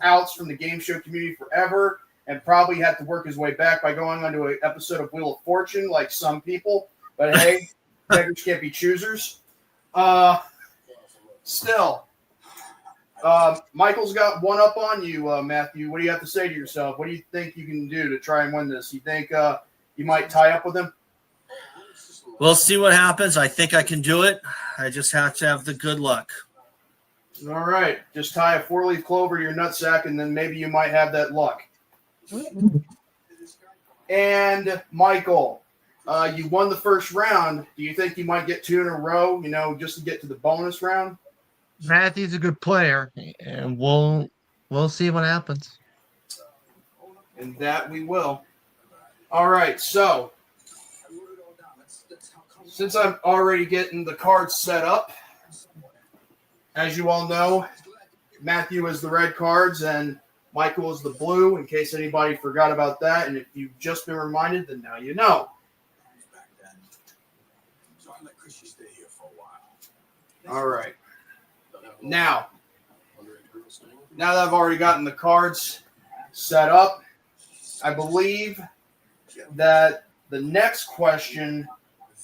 outs from the game show community forever and probably have to work his way back by going onto an episode of Wheel of Fortune like some people. But hey, beggars can't be choosers. Still, Michael's got one up on you, Matthew. What do you have to say to yourself? What do you think you can do to try and win this? You think you might tie up with him? We'll see what happens. I think I can do it. I just have to have the good luck. All right. Just tie a 4-leaf clover to your nutsack, and then maybe you might have that luck. And Michael, you won the first round. Do you think you might get 2 in a row, just to get to the bonus round? Matthew's a good player, and we'll see what happens. And that we will. All right, so since I'm already getting the cards set up, as you all know, Matthew is the red cards and Michael is the blue, in case anybody forgot about that. And if you've just been reminded, then now you know. All right. Now that I've already gotten the cards set up, I believe that the next question,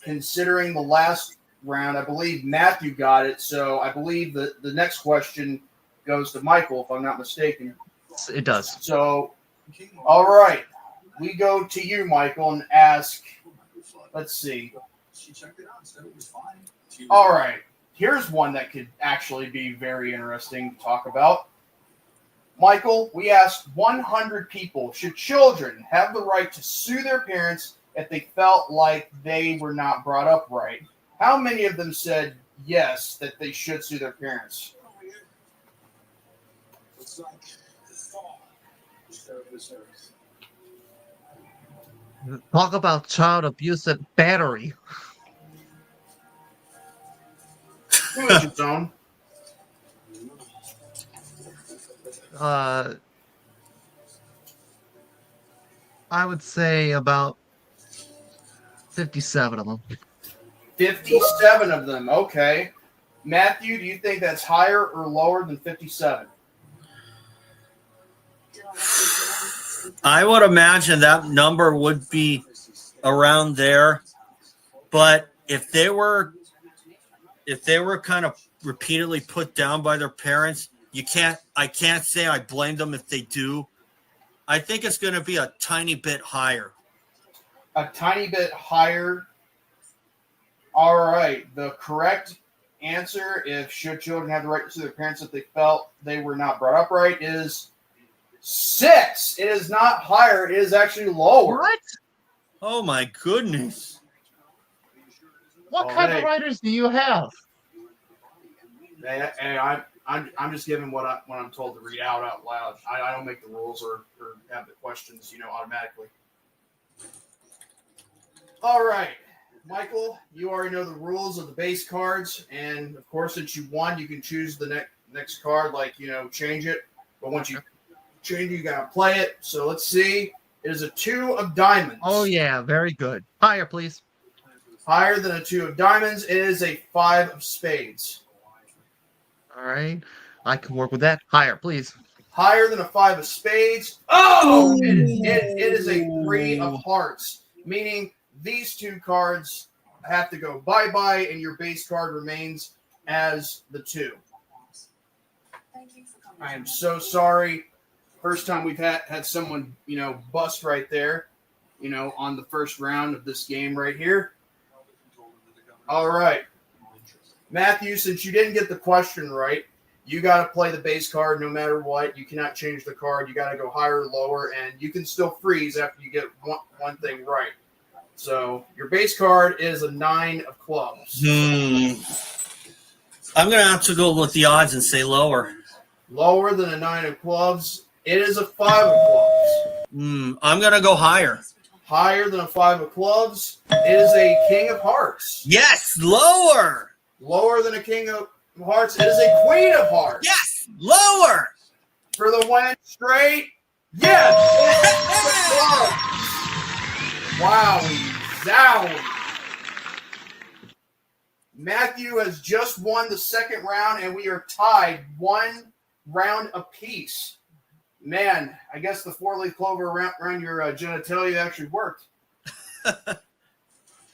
considering the last round, I believe Matthew got it. So I believe that the next question goes to Michael, if I'm not mistaken. It does. So, all right. We go to you, Michael, and ask, let's see. All right. Here's one that could actually be very interesting to talk about. Michael, we asked 100 people, should children have the right to sue their parents if they felt like they were not brought up right? How many of them said yes, that they should sue their parents? Talk about child abuse and battery. Who is your zone? I would say about 57 of them. 57 of them. Okay. Matthew, do you think that's higher or lower than 57? I would imagine that number would be around there. But if they were kind of repeatedly put down by their parents, I can't say I blame them if they do. I think it's going to be a tiny bit higher. A tiny bit higher. All right. The correct answer, if should children have the right to sue their parents if they felt they were not brought up right, is 6. It is not higher. It is actually lower. What? Oh, my goodness. What kind of writers do you have? Hey, I'm just giving what I'm told to read out loud. I don't make the rules or have the questions, automatically. All right, Michael, you already know the rules of the base cards, and of course, since you won, you can choose the next card, change it. But once you change it, you gotta play it. So let's see. It is a 2 of diamonds. Oh yeah, very good. Higher, please. Higher than a 2 of diamonds. It is a 5 of spades. All right. I can work with that. Higher, please. Higher than a 5 of spades. Oh! It is a 3 of hearts, meaning these 2 cards have to go bye-bye, and your base card remains as the 2. I am so sorry. First time we've had someone, bust right there, on the first round of this game right here. All right. Matthew, since you didn't get the question right, you got to play the base card no matter what. You cannot change the card. You got to go higher or lower, and you can still freeze after you get one thing right. So your base card is a 9 of clubs. I'm going to have to go with the odds and say lower. Lower than a 9 of clubs. It is a 5 of clubs. I'm going to go higher. Higher than a 5 of clubs. It is a king of hearts. Yes, lower. Lower than a king of hearts. It is a queen of hearts. Yes, lower. For the win straight. Yes. Wow. Zowie. Matthew has just won the second round, and we are tied 1 round apiece. Man, I guess the 4-leaf clover around your genitalia actually worked.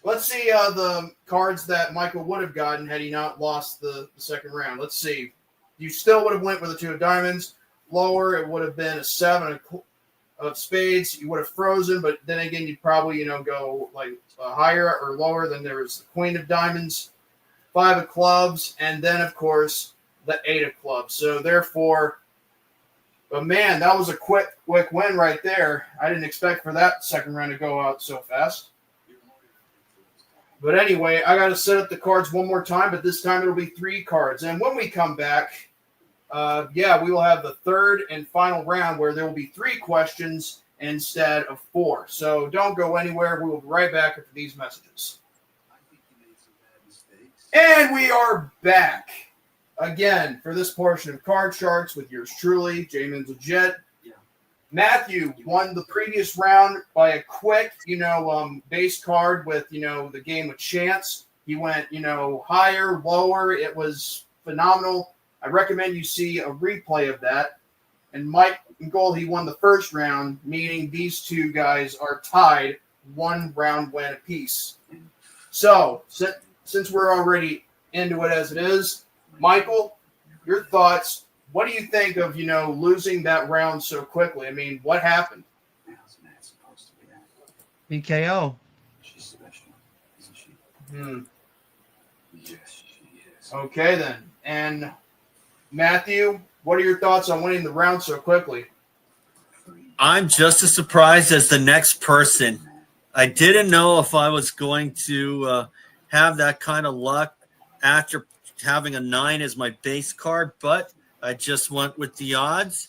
Let's see the cards that Michael would have gotten had he not lost the second round. Let's see. you still would have went with a 2 of diamonds. Lower, it would have been a 7 of spades. You would have frozen, but then again, you'd probably, go like higher or lower. Then there was the queen of diamonds, 5 of clubs, and then, of course, the 8 of clubs. So, therefore, but man, that was a quick win right there. I didn't expect for that second round to go out so fast. But anyway, I got to set up the cards one more time, but this time it'll be 3 cards. And when we come back, we will have the third and final round where there will be 3 questions instead of 4. So don't go anywhere. We will be right back after these messages. And we are back again for this portion of Card Sharks with yours truly, Jamin's Legit. Matthew won the previous round by a quick, base card with, the game of chance. He went, higher, lower. It was phenomenal. I recommend you see a replay of that. And Mike Gold, he won the first round, meaning these 2 guys are tied 1 round win apiece. So, since we're already into it as it is, Michael, your thoughts. What do you think of, losing that round so quickly? I mean, what happened? PKO. She's special, isn't she? Yes, she is. Okay, then. And Matthew, what are your thoughts on winning the round so quickly? I'm just as surprised as the next person. I didn't know if I was going to have that kind of luck after having a 9 as my base card, but I just went with the odds,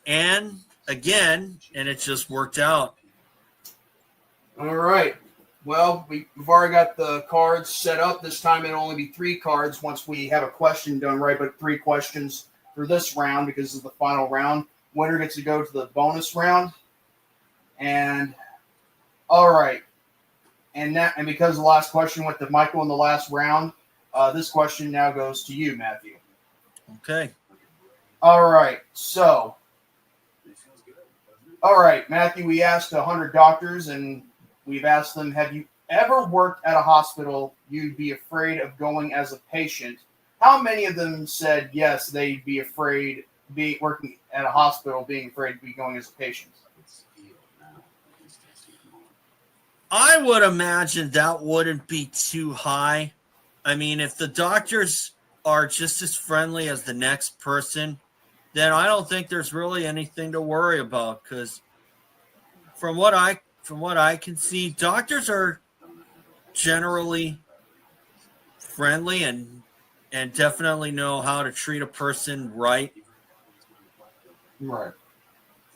and it just worked out. All right. Well, we've already got the cards set up. This time it'll only be 3 cards once we have a question done right, but 3 questions for this round because this is the final round. Winner gets to go to the bonus round. And all right. And because the last question went to Michael in the last round, this question now goes to you, Matthew. Okay. All right, so, Matthew, we asked 100 doctors, and we've asked them, have you ever worked at a hospital you'd be afraid of going as a patient? How many of them said, yes, they'd be afraid, working at a hospital, being afraid to be going as a patient? I would imagine that wouldn't be too high. I mean, if the doctors are just as friendly as the next person, then I don't think there's really anything to worry about, because from what I can see, doctors are generally friendly and definitely know how to treat a person right. Right.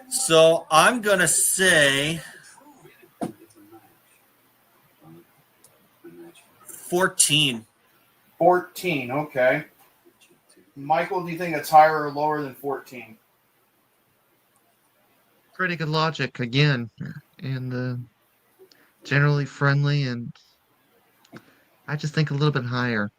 So I'm going to say 14. 14, okay. Michael, do you think that's higher or lower than 14? Pretty good logic again, and generally friendly, and I just think a little bit higher.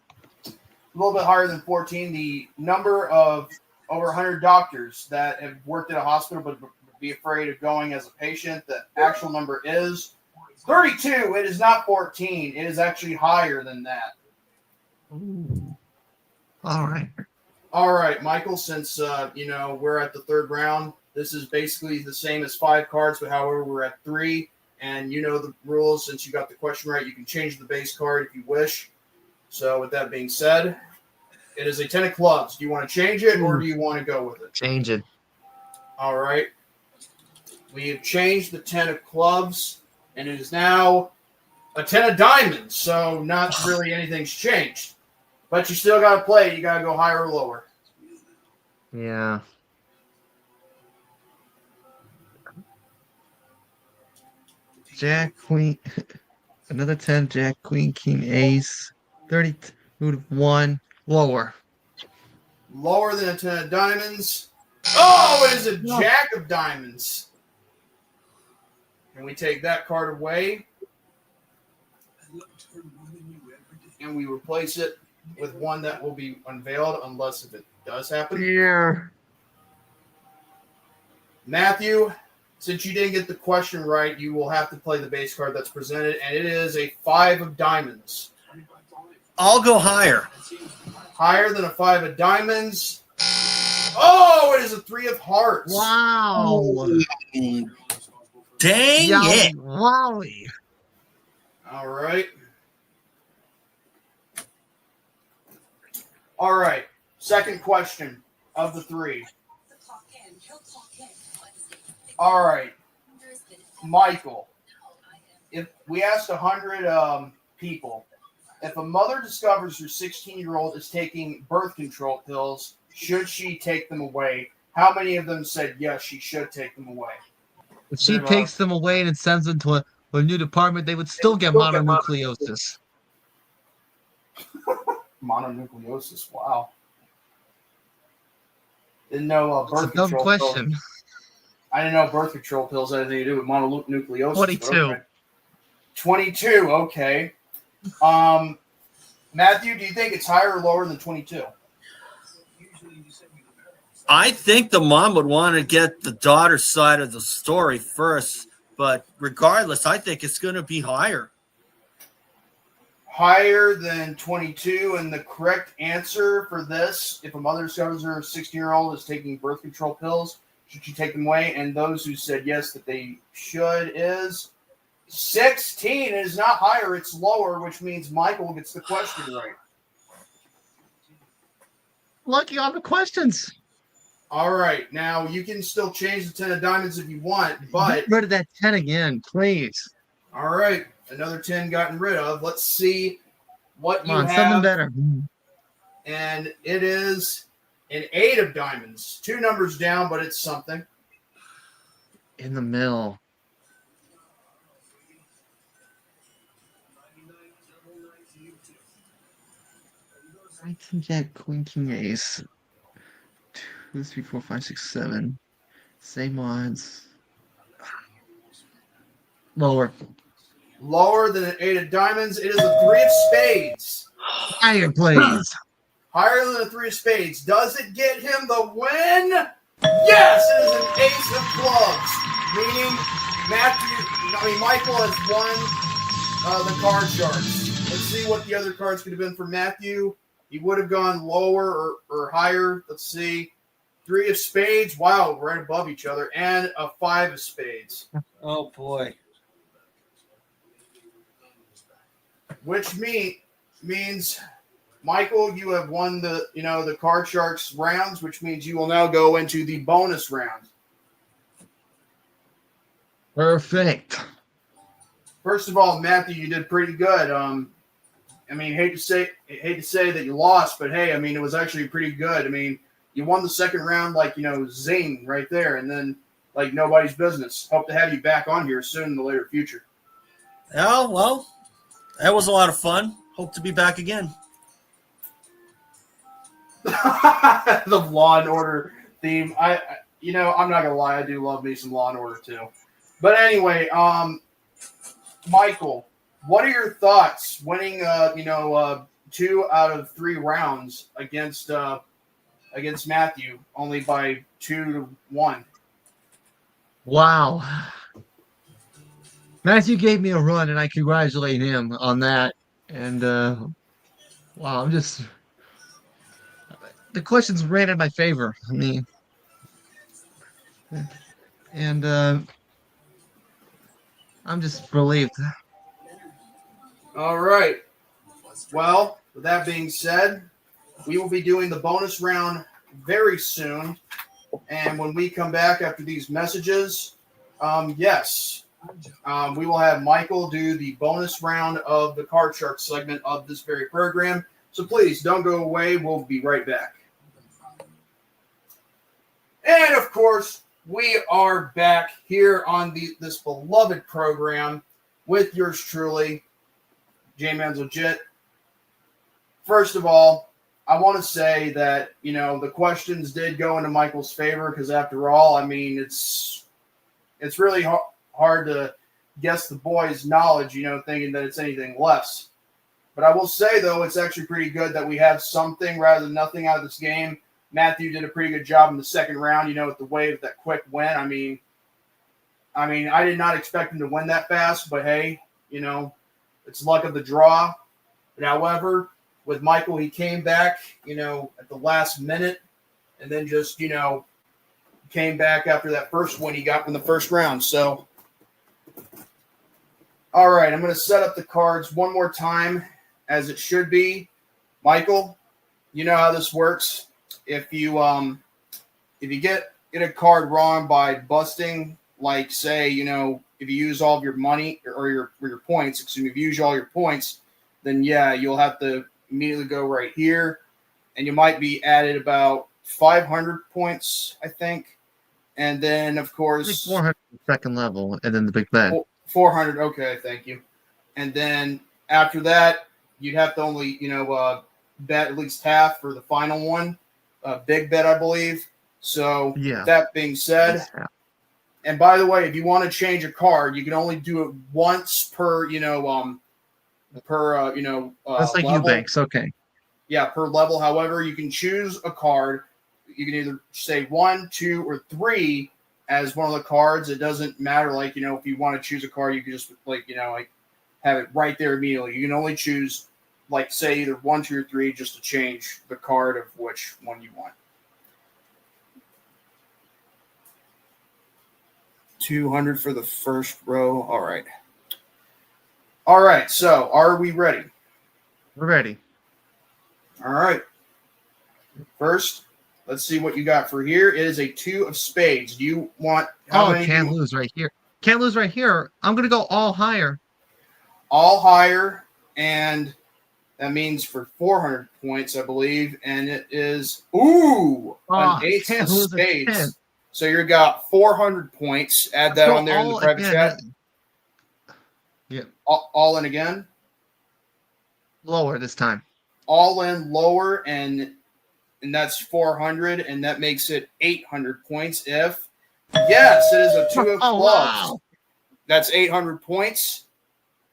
A little bit higher than 14. The number of over 100 doctors that have worked at a hospital but would be afraid of going as a patient, the actual number is 32. It is not 14. It is actually higher than that. Ooh. All right. All right, Michael, since, we're at the third round, this is basically the same as 5 cards, but however, we're at 3. And you know the rules. Since you got the question right, you can change the base card if you wish. So with that being said, it is a 10 of clubs. Do you want to change it or do you want to go with it? Change it. All right. We have changed the 10 of clubs, and it is now a 10 of diamonds. So not really anything's changed. But you still got to play it. You got to go higher or lower. Yeah. Jack, Queen, another 10, Jack, Queen, King, Ace, 30, root of 1, lower. Lower than a 10 of diamonds. Oh, it is a Jack of diamonds. And we take that card away. And we replace it with one that will be unveiled unless if it does happen. Yeah. Matthew, since you didn't get the question right, you will have to play the base card that's presented, and it is a 5 of diamonds. I'll go higher. Higher than a 5 of diamonds. Oh, it is a 3 of hearts. Wow. Dang it. Wowie. All right. All right. Second question of the 3. All right. Michael, if we asked 100 people, if a mother discovers her 16-year-old is taking birth control pills, should she take them away? How many of them said yes, she should take them away? If she takes them away and sends them to a new department, they would still get mononucleosis. Mononucleosis, wow. Didn't know birth It's a dumb control question. pills. I didn't know birth control pills had anything to do with mononucleosis. 22. Okay. 22, okay. Matthew, do you think it's higher or lower than 22? I think the mom would want to get the daughter's side of the story first, but regardless, I think it's going to be higher. Higher than 22, and the correct answer for this, if a mother discovers her 16-year-old is taking birth control pills, should she take them away? And those who said yes, that they should, is 16. It is not higher, it's lower, which means Michael gets the question right. Lucky on the questions. All right, now you can still change the 10 of diamonds if you want, but Get rid of that 10 again, please. all right, another 10 gotten rid of. Let's see what Come you on, have. something better. And it is an 8 of diamonds. 2 numbers down, but it's something. In the middle. Knight, King, Jack, Queen, King, Ace. 2, 3, 4, 5, 6, 7. Same odds. Lower. Lower than an 8 of diamonds. It is a 3 of spades. Higher, please. Higher than a 3 of spades. Does it get him the win? Yes, it is an ace of clubs. Meaning Michael has won the card sharks. Let's see what the other cards could have been for Matthew. He would have gone lower or higher. Let's see. 3 of spades. Wow, right above each other. And a 5 of spades. Oh, boy. Which means, Michael, you have won the Card Sharks rounds, which means you will now go into the bonus round. Perfect. First of all, Matthew, you did pretty good. Hate to say that you lost, but hey, it was actually pretty good. You won the second round zing right there, and then like nobody's business. Hope to have you back on here soon in the later future. Oh, well, that was a lot of fun. Hope to be back again. The Law and Order theme. I'm not gonna lie, I do love me some Law and Order too. But anyway, Michael, what are your thoughts winning 2 out of 3 rounds against Matthew, only by 2-1? Wow. Matthew gave me a run, and I congratulate him on that. And, wow, the questions ran in my favor. I'm just relieved. All right. Well, with that being said, we will be doing the bonus round very soon. And when we come back after these messages, we will have Michael do the bonus round of the Card Shark segment of this very program. So please don't go away. We'll be right back. And of course, we are back here on this beloved program with yours truly, J-Man's Legit. First of all, I want to say that, the questions did go into Michael's favor because after all, it's really hard to guess the boy's knowledge, thinking that it's anything less. But I will say, though, it's actually pretty good that we have something rather than nothing out of this game. Matthew did a pretty good job in the second round, with the wave, that quick win. I did not expect him to win that fast, but hey, it's luck of the draw. But however, with Michael, he came back, at the last minute and then just, came back after that first win he got in the first round. So, all right, I'm going to set up the cards one more time as it should be. Michael, you know how this works. If you get a card wrong by busting, like say, if you use all of your money or your points, if you use all your points, then yeah, you'll have to immediately go right here, and you might be added about 500 points, I think. And then, of course, 400 second level, and then the big bet. 400. Okay, thank you. And then after that, you'd have to only, bet at least half for the final one. Big bet, I believe. So Yeah. That being said, and by the way, if you want to change a card, you can only do it once per, That's like level. Eubanks. Okay. Yeah, per level. However, you can choose a card. You can either say 1, 2, or 3 as one of the cards. It doesn't matter. Like, if you want to choose a card, you can just have it right there immediately. You can only choose, say either 1, 2, or 3 just to change the card of which one you want. 200 for the first row. All right. All right. So are we ready? We're ready. All right. First, let's see what you got for here. It is a 2 of spades. Do you want? Can't lose right here. Can't lose right here. I'm going to go all higher. All higher. And that means for 400 points, I believe. And it is, an 8 of spades. So you got 400 points. Add that on there in the private chat. Yeah. All in again? Lower this time. All in lower, and that's 400, and that makes it 800 points if, yes, it is a 2 of clubs. Wow. That's 800 points.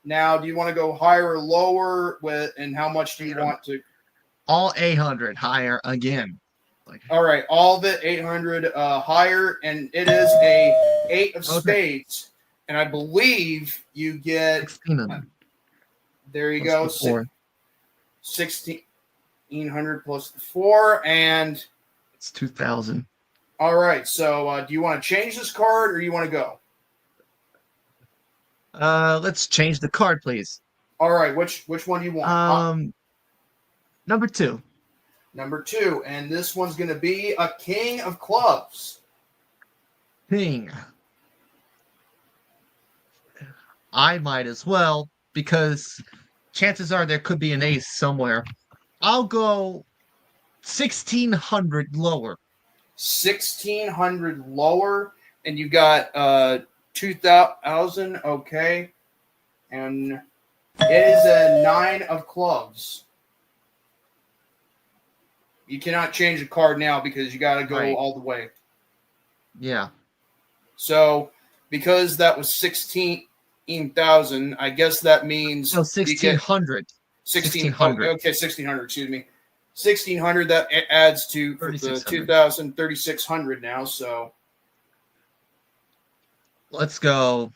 Now, do you want to go higher or lower and how much do you want to? All 800 higher again. All right, all of it 800 higher, and it is a 8 of spades, and I believe you get. 1600. There you go. 1600 plus the 4, and it's 2000. All right, so do you want to change this card or do you want to go? Let's change the card, please. All right, which one do you want? Number 2. Number 2, and this one's going to be a king of clubs. King. I might as well, because chances are there could be an ace somewhere. I'll go 1600 lower. 1600 lower, and you got 2000. Okay, and it is a 9 of clubs. You cannot change the card now because you got to go all the way. Yeah. So because that was 16,000, I guess that means 1600. 1600. Okay, 1600. Excuse me. 1600. That adds to the 2000, 3600 now. So let's go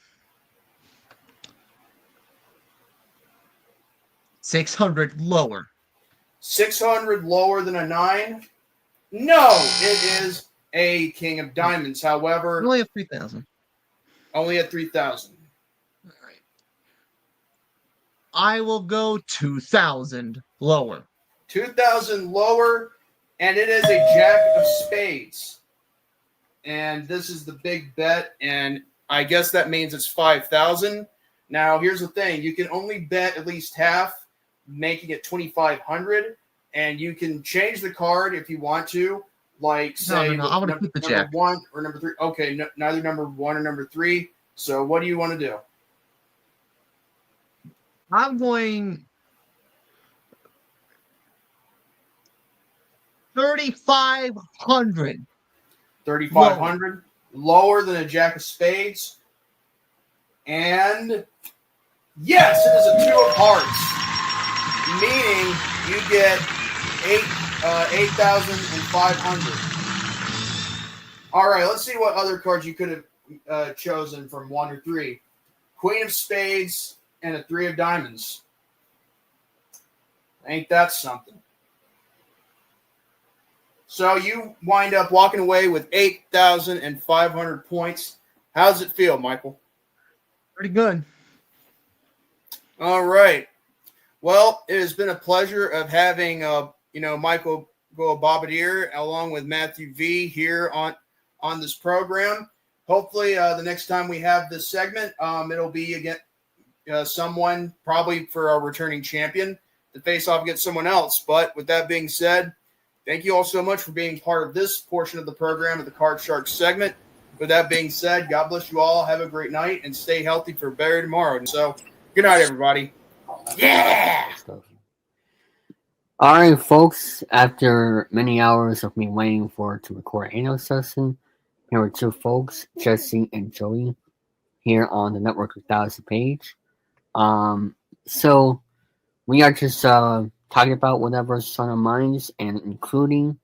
600 lower. 600 lower than a 9? No, it is a king of diamonds. However, only at 3,000. Only at 3,000. All right. I will go 2,000 lower. 2,000 lower, and it is a jack of spades. And this is the big bet, and I guess that means it's 5,000. Now, here's the thing. You can only bet at least half, making it 2,500, and you can change the card if you want to, like say no. I want to keep the jack. Number 1 or number 3. Okay, neither number 1 or number 3. So what do you want to do? I'm going 3,500. 3,500 lower than a jack of spades, and yes, it is a 2 of hearts, meaning you get 8,500. All right, let's see what other cards you could have chosen from 1 or 3. Queen of spades and a 3 of diamonds. Ain't that something? So you wind up walking away with 8,500 points. How does it feel, Michael? Pretty good. All right. Well, it has been a pleasure of having, Michael Bobadier along with Matthew V here on this program. Hopefully, the next time we have this segment, it'll be again someone probably for our returning champion to face off against someone else. But with that being said, thank you all so much for being part of this portion of the program of the Card Sharks segment. With that being said, God bless you all. Have a great night and stay healthy for better tomorrow. And so, good night, everybody. Yeah. All right, folks. After many hours of me waiting to record a Hangout Session, here are two folks, Jesse and Joey, here on the Network 3000 page. So we are just talking about whatever's on our minds, and including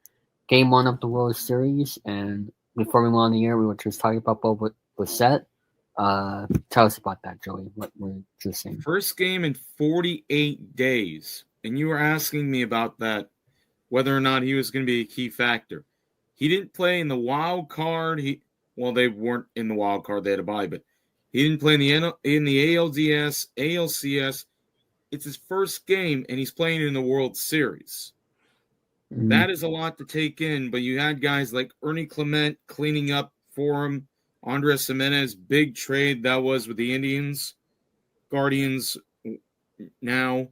Game 1 of the World Series. And before we went on the air, we were just talking about what was set. Tell us about that, Joey. What we're just saying. First game in 48 days, and you were asking me about that, whether or not he was going to be a key factor. He didn't play in the wild card. They weren't in the wild card; they had a bye, but he didn't play in the ALDS, ALCS. It's his first game, and he's playing in the World Series. Mhm. That is a lot to take in, but you had guys like Ernie Clement cleaning up for him, Andres Jimenez, big trade that was with the Indians, Guardians now.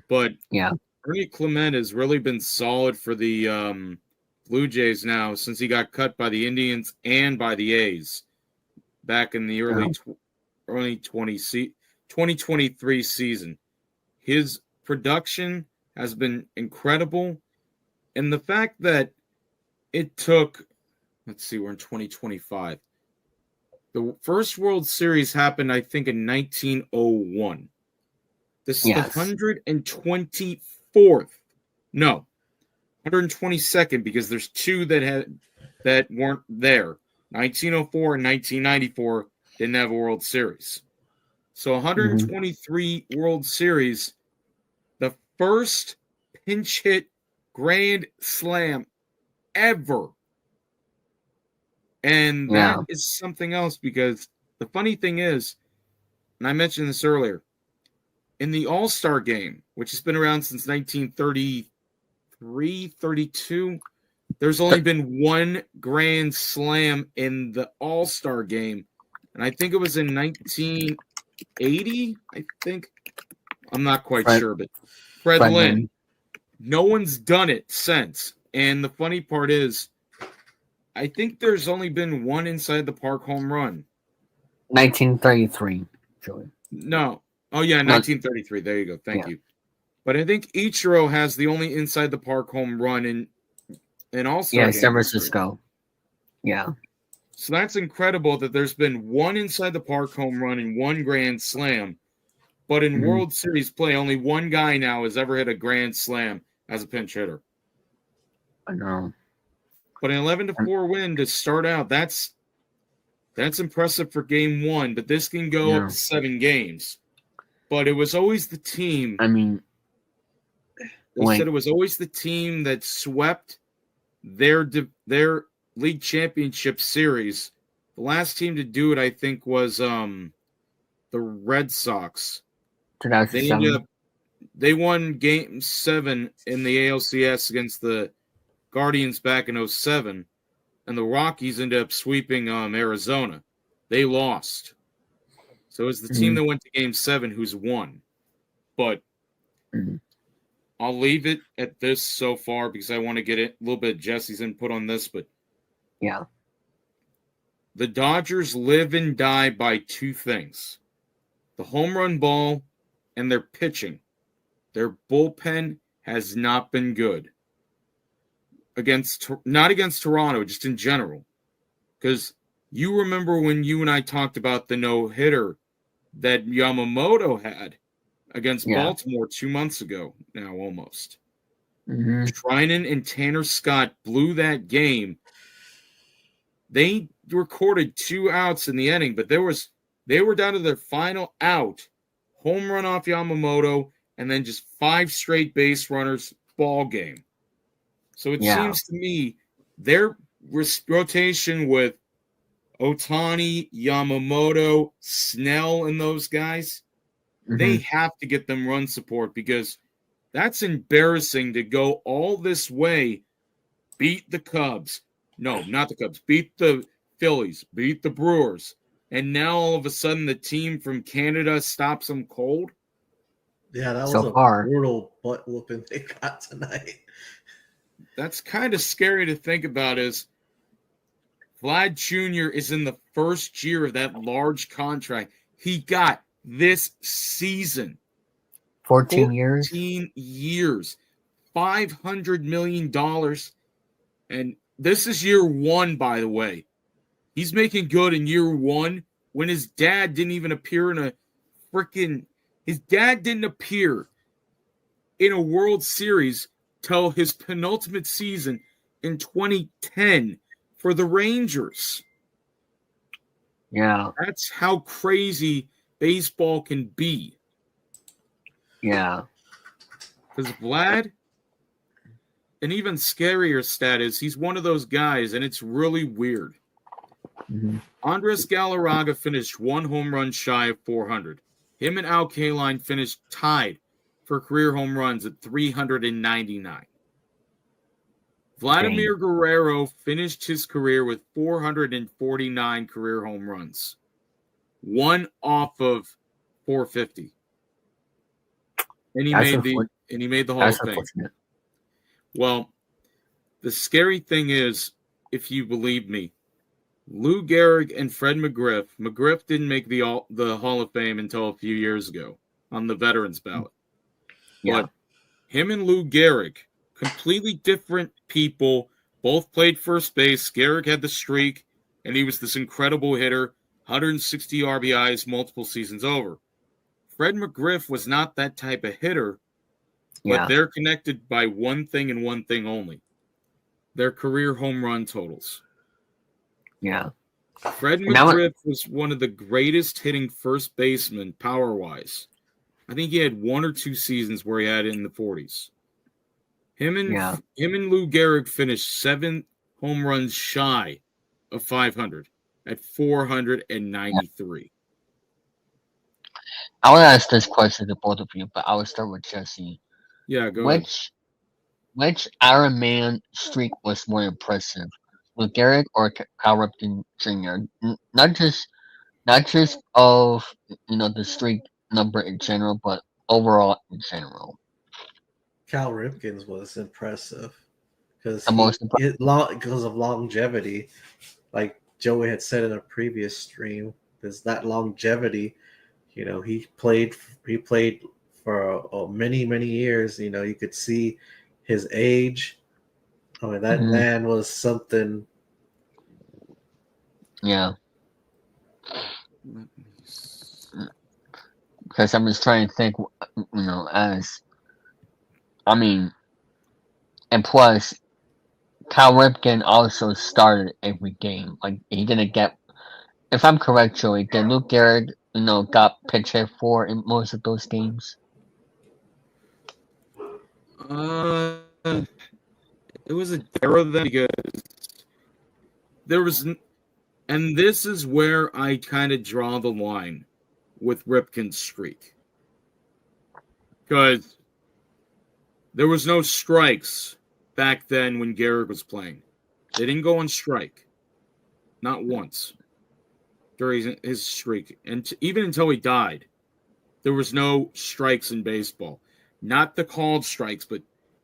But Yeah. Ernie Clement has really been solid for the Blue Jays now since he got cut by the Indians and by the A's back in the early 2023 season. His production has been incredible. And the fact that it took, we're in 2025. The first World Series happened, I think, in 1901. This is the 122nd, because there's two that weren't there. 1904 and 1994 didn't have a World Series. So 123 World Series, the first pinch hit grand slam ever. And that is something else, because the funny thing is, and I mentioned this earlier, in the All-Star game, which has been around since 1933, 32, there's only been one grand slam in the All-Star game. And I think it was in 1980, I think. I'm not quite sure, but Fred Lynn. No one's done it since. And the funny part is, I think there's only been one inside the park home run. 1933, Joey. No. Oh, yeah, 1933. There you go. Thank you. But I think Ichiro has the only inside the park home run in All-Star. Yeah, San Francisco. Yeah. So that's incredible that there's been one inside the park home run and one grand slam. But in World Series play, only one guy now has ever hit a grand slam as a pinch hitter. I know. But an 11-4 win to start out, that's impressive for game one. But this can go up to 7 games. But it was always the team. I mean, they said it was always the team that swept their league championship series. The last team to do it, I think, was the Red Sox. 2007. They won Game 7 in the ALCS against the Guardians back in 2007, and the Rockies ended up sweeping Arizona. They lost. So it's the team that went to Game 7 who's won. But I'll leave it at this so far because I want to get a little bit of Jesse's input on this. But yeah, the Dodgers live and die by two things: the home run ball and their pitching. Their bullpen has not been good. Not against Toronto, just in general. Because you remember when you and I talked about the no-hitter that Yamamoto had against Baltimore 2 months ago, now almost. Trinan and Tanner Scott blew that game. They recorded 2 outs in the inning, but they were down to their final out. Home run off Yamamoto, and then just 5 straight base runners, ball game. So it seems to me their rotation with Ohtani, Yamamoto, Snell, and those guys, they have to get them run support because that's embarrassing to go all this way, beat the Cubs. No, not the Cubs. Beat the Phillies, beat the Brewers. And now all of a sudden the team from Canada stops them cold? Yeah, that was So a far. brutal butt whooping they got tonight. That's kind of scary to think about is Vlad Jr. is in the first year of that large contract he got this season. 14 years. 14 years. $500 million. And this is year one, by the way. He's making good in year one when his dad didn't even appear in a freaking... His dad didn't appear in a World Series till his penultimate season in 2010 for the Rangers. Yeah. That's how crazy baseball can be. Yeah. Because Vlad, an even scarier stat is he's one of those guys, and it's really weird. Andres Galarraga finished 1 home run shy of 400. Him and Al Kaline finished tied for career home runs at 399. Vladimir Guerrero finished his career with 449 career home runs. One off of 450. And he made the Hall of Fame. Well, the scary thing is, if you believe me, Lou Gehrig and Fred McGriff didn't make the Hall of Fame until a few years ago on the veterans ballot. Yeah. But him and Lou Gehrig, completely different people, both played first base. Gehrig had the streak, and he was this incredible hitter, 160 RBIs, multiple seasons over. Fred McGriff was not that type of hitter, but they're connected by one thing and one thing only: their career home run totals. Yeah. Fred McGriff was one of the greatest hitting first basemen power-wise. I think he had 1 or 2 seasons where he had it in the 40s. Him and Lou Gehrig finished 7 home runs shy of 500 at 493. I want to ask this question to both of you, but I will start with Jesse. Yeah, go ahead. Which Iron Man streak was more impressive, Lou Gehrig or Cal Ripken Jr.? Not just of the streak number in general, but overall in general. Cal Ripken's was impressive because of longevity. Like Joey had said in a previous stream, there's that longevity. He played for many years. You could see his age. I mean, that man was something. Yeah. Because I'm just trying to think, and plus, Cal Ripken also started every game. Like, he didn't get, if I'm correct, Joey, did Lou Gehrig, got pitch hit for in most of those games? It was a era then because there was, and this is where I kind of draw the line with Ripken's streak. Because there was no strikes back then when Gehrig was playing. They didn't go on strike. Not once during his streak. And even until he died, there was no strikes in baseball. Not the called strikes, but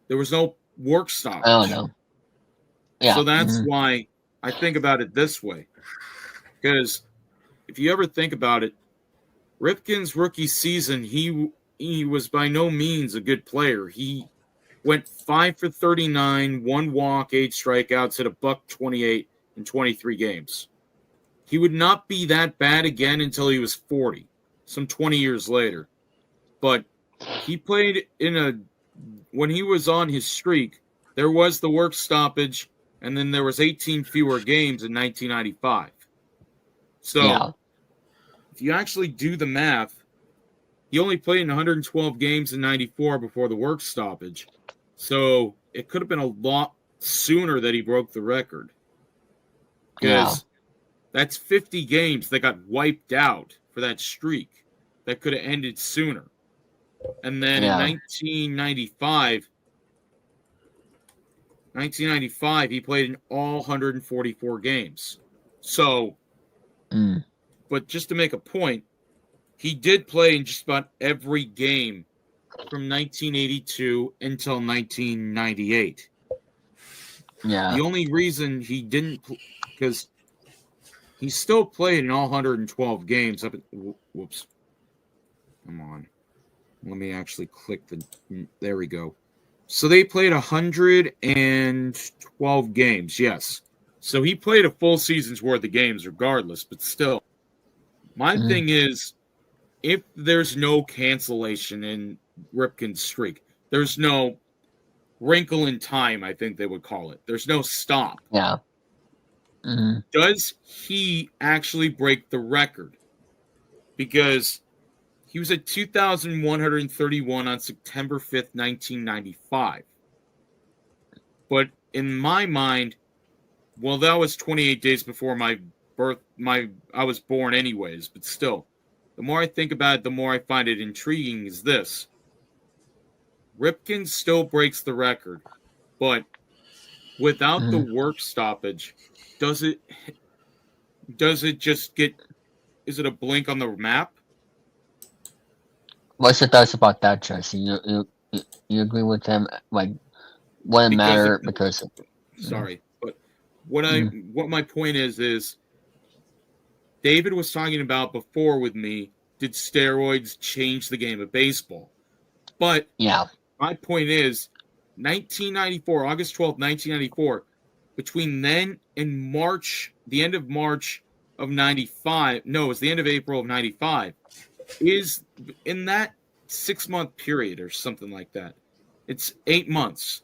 there was no work stoppage. I don't know. Yeah. So that's why I think about it this way. Because if you ever think about it, Ripken's rookie season, he was by no means a good player. He went 5 for 39, 1 walk, 8 strikeouts, hit a .128 in 23 games. He would not be that bad again until he was 40, some 20 years later. But he played when he was on his streak, there was the work stoppage, and then there was 18 fewer games in 1995. So if you actually do the math, he only played in 112 games in 94 before the work stoppage. So it could have been a lot sooner that he broke the record. Because that's 50 games that got wiped out for that streak that could have ended sooner. And then in 1995, he played in all 144 games. So, but just to make a point, he did play in just about every game from 1982 until 1998. Yeah. The only reason he didn't, because he still played in all 112 games. Whoops. Come on. Let me actually click there we go. So they played 112 games, yes. So he played a full season's worth of games regardless, but still. My thing is, if there's no cancellation in Ripken's streak, there's no wrinkle in time, I think they would call it. There's no stop. Yeah. Does he actually break the record? Because he was at 2,131 on September 5th, 1995. But in my mind, well, that was 28 days before my birth. I was born anyways, but still. The more I think about it, the more I find it intriguing is this. Ripken still breaks the record, but without the work stoppage, does it just get, is it a blink on the map? What's your thoughts about that, Jesse? You agree with him? Like, wouldn't matter because. Sorry, but what my point is David was talking about before with me. Did steroids change the game of baseball? But my point is, 1994, August 12th, 1994. Between then and March, the end of March of 95. No, it was the end of April of 95. Is in that 6-month period or something like that. It's 8 months.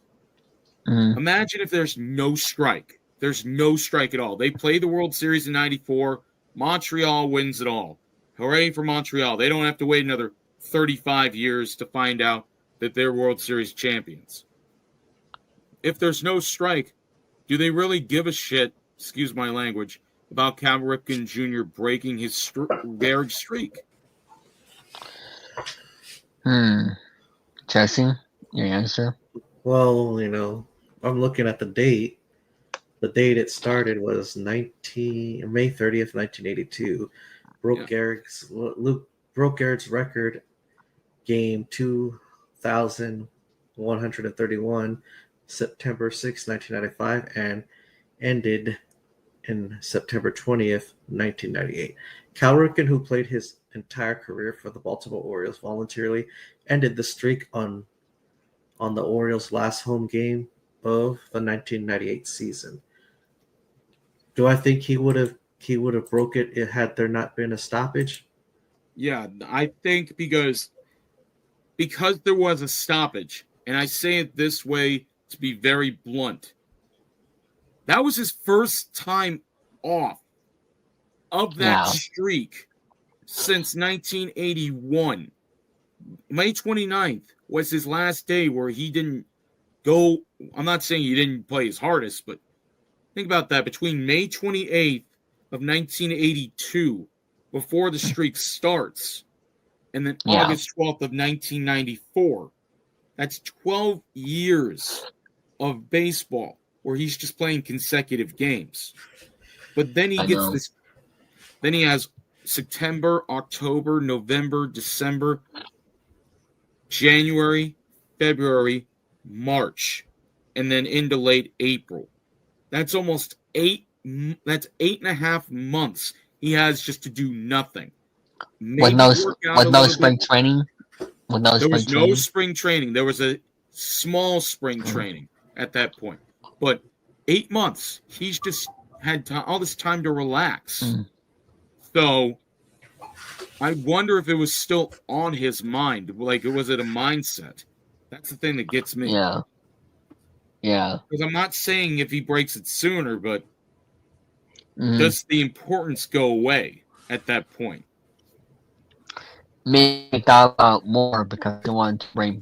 Imagine if there's no strike. There's no strike at all. They play the World Series in 94. Montreal wins it all. Hooray for Montreal. They don't have to wait another 35 years to find out that they're World Series champions. If there's no strike, do they really give a shit, excuse my language, about Cal Ripken Jr. breaking his Gehrig streak? Jesse, your answer? Well, I'm looking at the date. The date it started was May 30th, 1982. Broke Gehrig's record game 2,131, September 6, 1995, and ended in September 20th, 1998. Cal Ripken, who played his entire career for the Baltimore Orioles, voluntarily ended the streak on the Orioles' last home game of the 1998 season. Do I think he would have broke it had there not been a stoppage? Yeah, I think because there was a stoppage, and I say it this way to be very blunt. That was his first time off of that streak since 1981. May 29th was his last day where he didn't go. I'm not saying he didn't play his hardest, but think about that. Between May 28th of 1982, before the streak starts, and then August 12th of 1994, that's 12 years of baseball where he's just playing consecutive games. But then he gets this. Then he has September, October, November, December, January, February, March, and then into late April. That's almost 8.5 months he has just to do nothing. With no spring training? There was no spring training. There was a small spring training at that point. But 8 months, he's just had all this time to relax. So I wonder if it was still on his mind. Like, was it a mindset? That's the thing that gets me. Yeah. Because I'm not saying if he breaks it sooner, but does the importance go away at that point? Maybe thought about more because they wanted to bring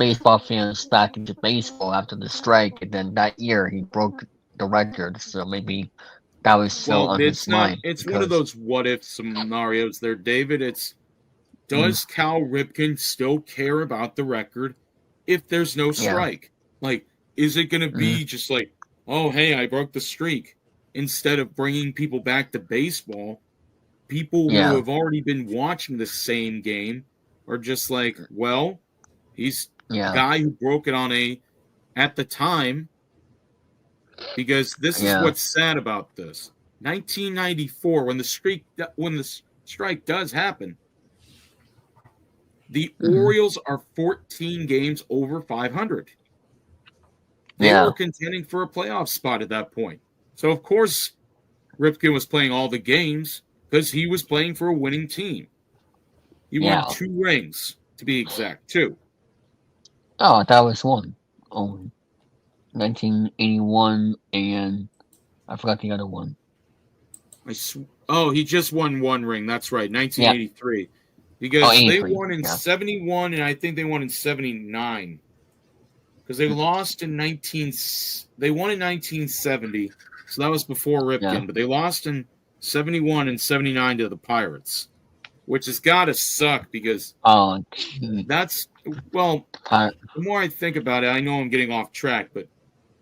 baseball fans back into baseball after the strike, and then that year he broke the record. So maybe that was still on his mind. It's one of those what if scenarios there, David. It's does Cal Ripken still care about the record if there's no strike? Like, is it going to be just like, oh, hey, I broke the streak, instead of bringing people back to baseball? People who have already been watching the same game are just like, well, he's a guy who broke it at the time, because this is what's sad about this. 1994, when the strike does happen, the Orioles are 14 games over 500. They were contending for a playoff spot at that point. So, of course, Ripken was playing all the games because he was playing for a winning team. He won 2 rings, to be exact, 2. Oh, that was one. 1981, and I forgot the other one. He just won 1 ring. That's right, 1983. Because they won in 71, and I think they won in 79. Because they lost in they won in 1970, so that was before Ripken, but they lost in 71 and 79 to the Pirates, which has got to suck, because that's, well, the more I think about it, I know I'm getting off track, but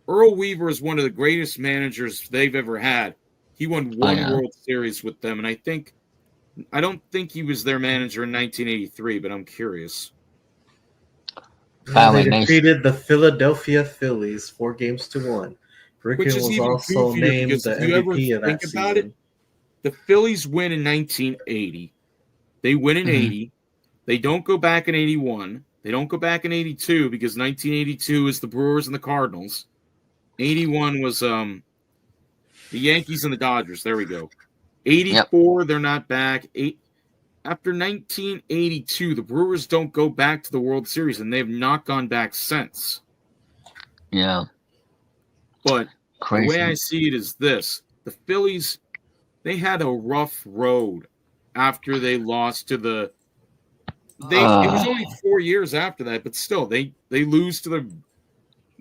Earl Weaver is one of the greatest managers they've ever had. He won 1 World Series with them, and I don't think he was their manager in 1983, but I'm curious. They defeated the Philadelphia Phillies 4-1. Ripken was also named the MVP of that season. The Phillies win in 1980. They win in 80. They don't go back in 81. They don't go back in 82 because 1982 is the Brewers and the Cardinals. 81 was the Yankees and the Dodgers. There we go. 84, they're not back. After 1982, the Brewers don't go back to the World Series, and they have not gone back since. Yeah. But the way I see it is this. The Phillies, they had a rough road after they lost to the... it was only 4 years after that, but still, they lose to the...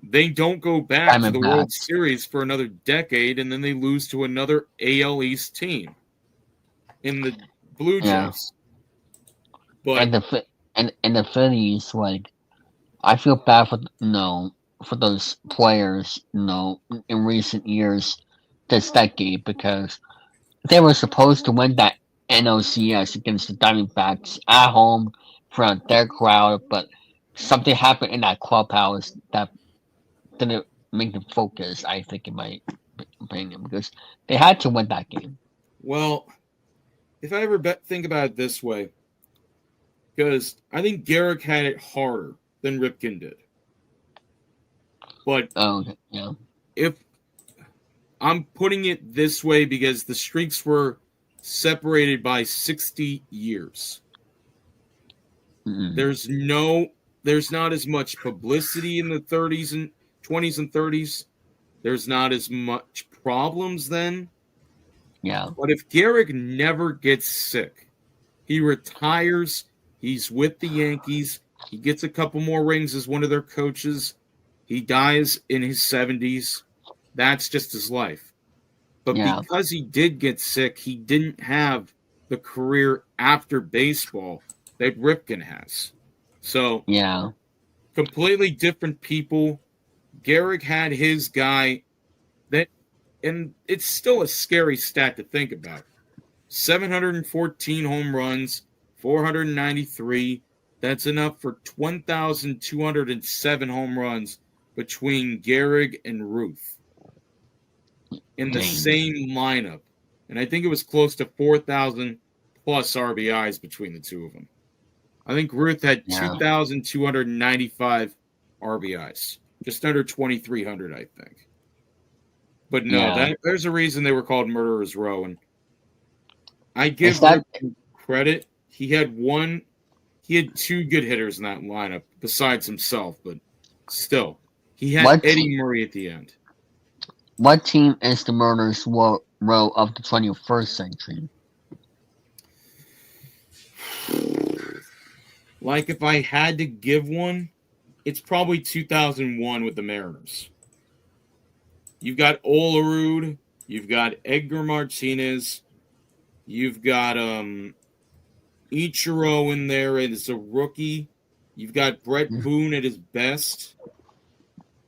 They don't go back to the World Series for another decade, and then they lose to another AL East team in the Blue Jays. But and the Phillies, like, I feel bad for for those players, in recent years, this decade, because they were supposed to win that NLCS against the Diamondbacks at home in front of their crowd, but something happened in that clubhouse that didn't make them focus, I think, in my opinion, because they had to win that game. Well, if I ever think about it this way, because I think Gehrig had it harder than Ripken did. But if I'm putting it this way, because the streaks were separated by 60 years. There's not as much publicity in the 30s and 20s and 30s. There's not as much problems then. Yeah. But if Gehrig never gets sick, he retires, he's with the Yankees, he gets a couple more rings as one of their coaches, he dies in his 70s, that's just his life. But because he did get sick, he didn't have the career after baseball that Ripken has. So, completely different people. Gehrig had his guy that, and it's still a scary stat to think about. 714 home runs, 493. That's enough for 1,207 home runs between Gehrig and Ruth in the same lineup. And I think it was close to 4,000 plus RBIs between the two of them. I think Ruth had 2,295 RBIs. Just under 2,300, I think. But no, there's a reason they were called Murderers Row. And I give Ripken credit. He had 2 good hitters in that lineup besides himself, but still. He had Eddie Murray at the end. What team is the Murderers Row of the 21st century? Like, if I had to give one, it's probably 2001 with the Mariners. You've got Olerud, you've got Edgar Martinez, you've got Ichiro in there as a rookie. You've got Brett Boone at his best.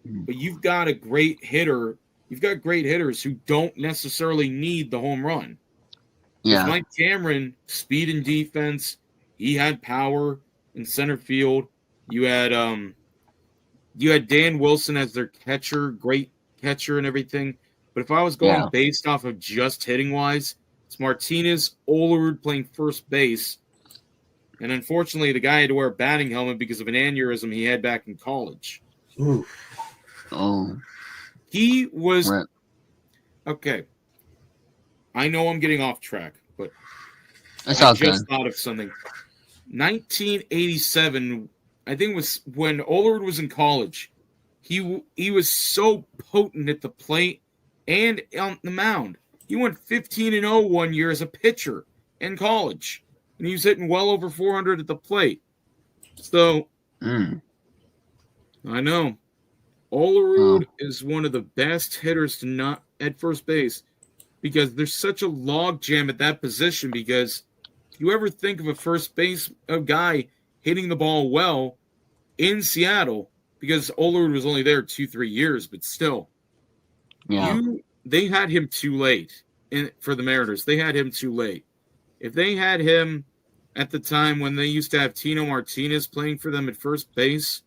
But you've got a great hitter. You've got great hitters who don't necessarily need the home run. Yeah. Mike Cameron, speed and defense. He had power in center field. You had Dan Wilson as their catcher, great catcher and everything. But if I was going based off of just hitting wise, it's Martinez, Olerud playing first base. And unfortunately, the guy had to wear a batting helmet because of an aneurysm he had back in college. Ooh. Oh. He was Right. okay. I know I'm getting off track, but That's I all just good. thought of something. 1987, I think, was when Olerud was in college. He was so potent at the plate and on the mound. He went 15-0 one year as a pitcher in college, and he was hitting well over 400 at the plate. So I know Olerud is one of the best hitters to not at first base because there's such a log jam at that position. Because if you ever think of a guy hitting the ball well in Seattle, because Olerud was only there 2-3 years, but still, they had him too late for the Mariners. They had him too late. If they had him at the time when they used to have Tino Martinez playing for them at first base,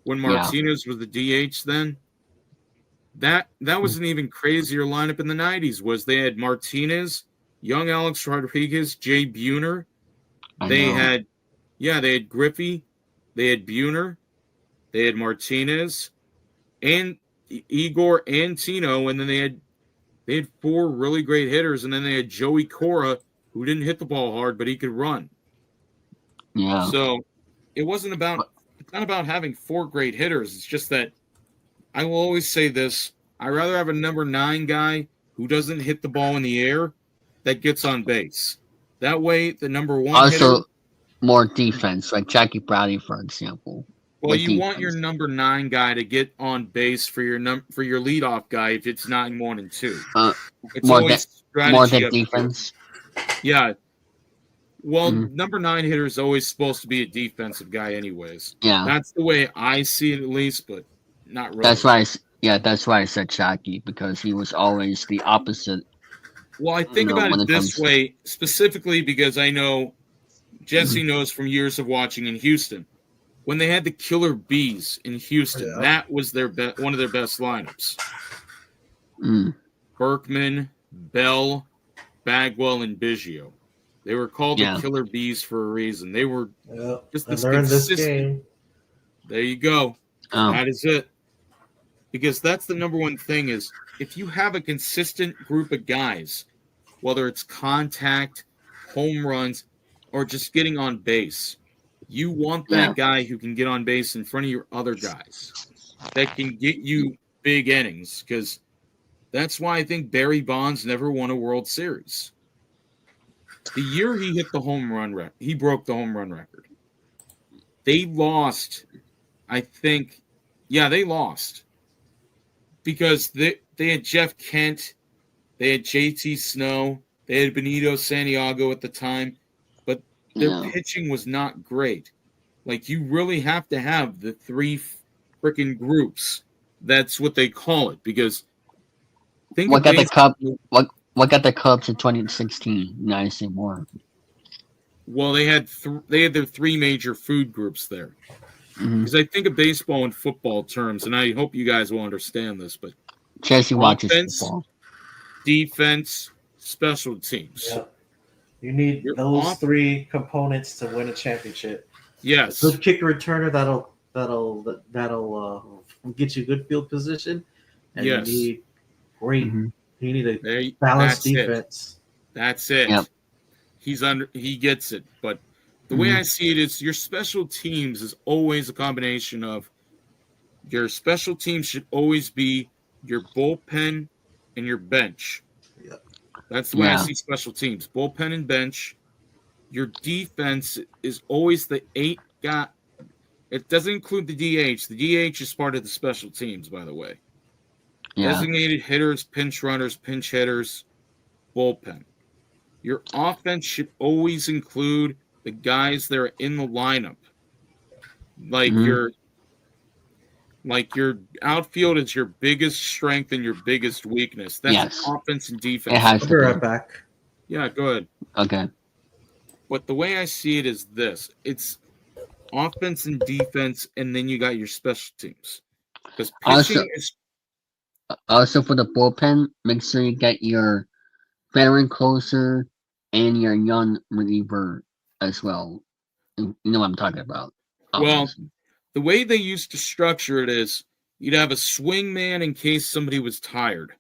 when Martinez was the DH then, that was an even crazier lineup in the 90s. Was they had Martinez, young Alex Rodriguez, Jay Buhner. They had Griffey, they had Buhner, they had Martinez, and Igor and Tino, and then they had four really great hitters, and then they had Joey Cora, who didn't hit the ball hard, but he could run. Yeah. So it's not about having four great hitters. It's just that I will always say this. I'd rather have a number 9 guy who doesn't hit the ball in the air that gets on base. That way, the number 1 Also, hitter, more defense, like Jackie Browdy, for example. well, you want your number 9 guy to get on base for your leadoff guy if it's 9, 1, and 2. It's more always more strategy than up defense. Yeah. Well, number 9 hitter is always supposed to be a defensive guy anyways. Yeah. That's the way I see it, at least, but not really. That's why I said Jackie, because he was always the opposite. Well, I think about it this way, specifically because I know Jesse knows from years of watching in Houston. When they had the Killer Bees in Houston, that was one of their best lineups. Berkman, Bell, Bagwell, and Biggio. They were called the Killer Bees for a reason. They were just this consistent. This game. There you go. That is it. Because that's the number one thing is if you have a consistent group of guys, whether it's contact, home runs, or just getting on base, you want that guy who can get on base in front of your other guys that can get you big innings. Because that's why I think Barry Bonds never won a World Series. The year he hit the home run record, he broke the home run record. They lost, I think. Yeah, they lost. Because they had Jeff Kent, they had JT Snow, they had Benito Santiago at the time, but their pitching was not great. Like, you really have to have the 3 freaking groups. That's what they call it. Because what got the Cubs in 2016? Nice say more. Well, they had their 3 major food groups there. Because I think of baseball and football terms, and I hope you guys will understand this, but Jesse watches football. Defense, special teams. Yeah. You need those 3 components to win a championship. Yes. Good kicker returner that'll get you good field position, and you need great. You need a balanced defense. That's it. Yep. He gets it, but the way I see it is your special teams is always a combination of your special teams should always be your bullpen and your bench. Yep. That's the way I see special teams. Bullpen and bench. Your defense is always the 8 guy. It doesn't include the DH. The DH is part of the special teams, by the way. Yeah. Designated hitters, pinch runners, pinch hitters, bullpen. Your offense should always include the guys that are in the lineup. Like your outfield is your biggest strength and your biggest weakness. That's offense and defense. It has to be. Right back. Yeah, go ahead. Okay. But the way I see it is this. It's offense and defense, and then you got your special teams. Because pitching also for the bullpen, make sure you get your veteran closer and your young reliever as well. You know what I'm talking about. Obviously. Well, the way they used to structure it is you'd have a swing man in case somebody was tired.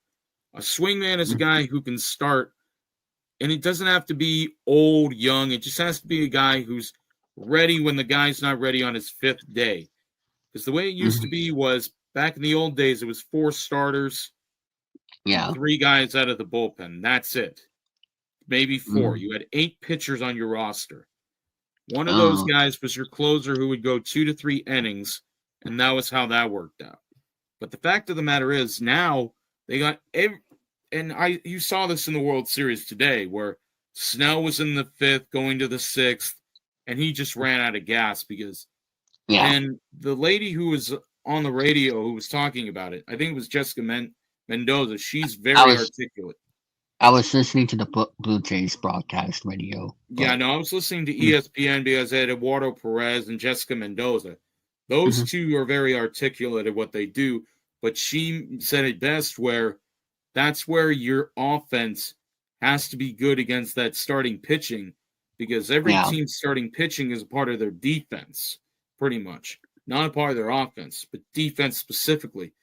A swing man is a guy who can start, and it doesn't have to be old, young. It just has to be a guy who's ready when the guy's not ready on his 5th day. Because the way it used to be was back in the old days, it was 4 starters, 3 guys out of the bullpen. That's it. Maybe 4. You had 8 pitchers on your roster. One of those guys was your closer who would go 2 to 3 innings, and that was how that worked out. But the fact of the matter is now they got you saw this in the World Series today where Snell was in the 5th going to the 6th, and he just ran out of gas because and the lady who was on the radio who was talking about it, I think it was Jessica Mendoza, she's very articulate. I was listening to the Blue Jays broadcast radio. Yeah, no, I was listening to ESPN because they had Eduardo Perez and Jessica Mendoza. Those two are very articulate at what they do, but she said it best where that's where your offense has to be good against that starting pitching because every team's starting pitching is a part of their defense, pretty much. Not a part of their offense, but defense specifically.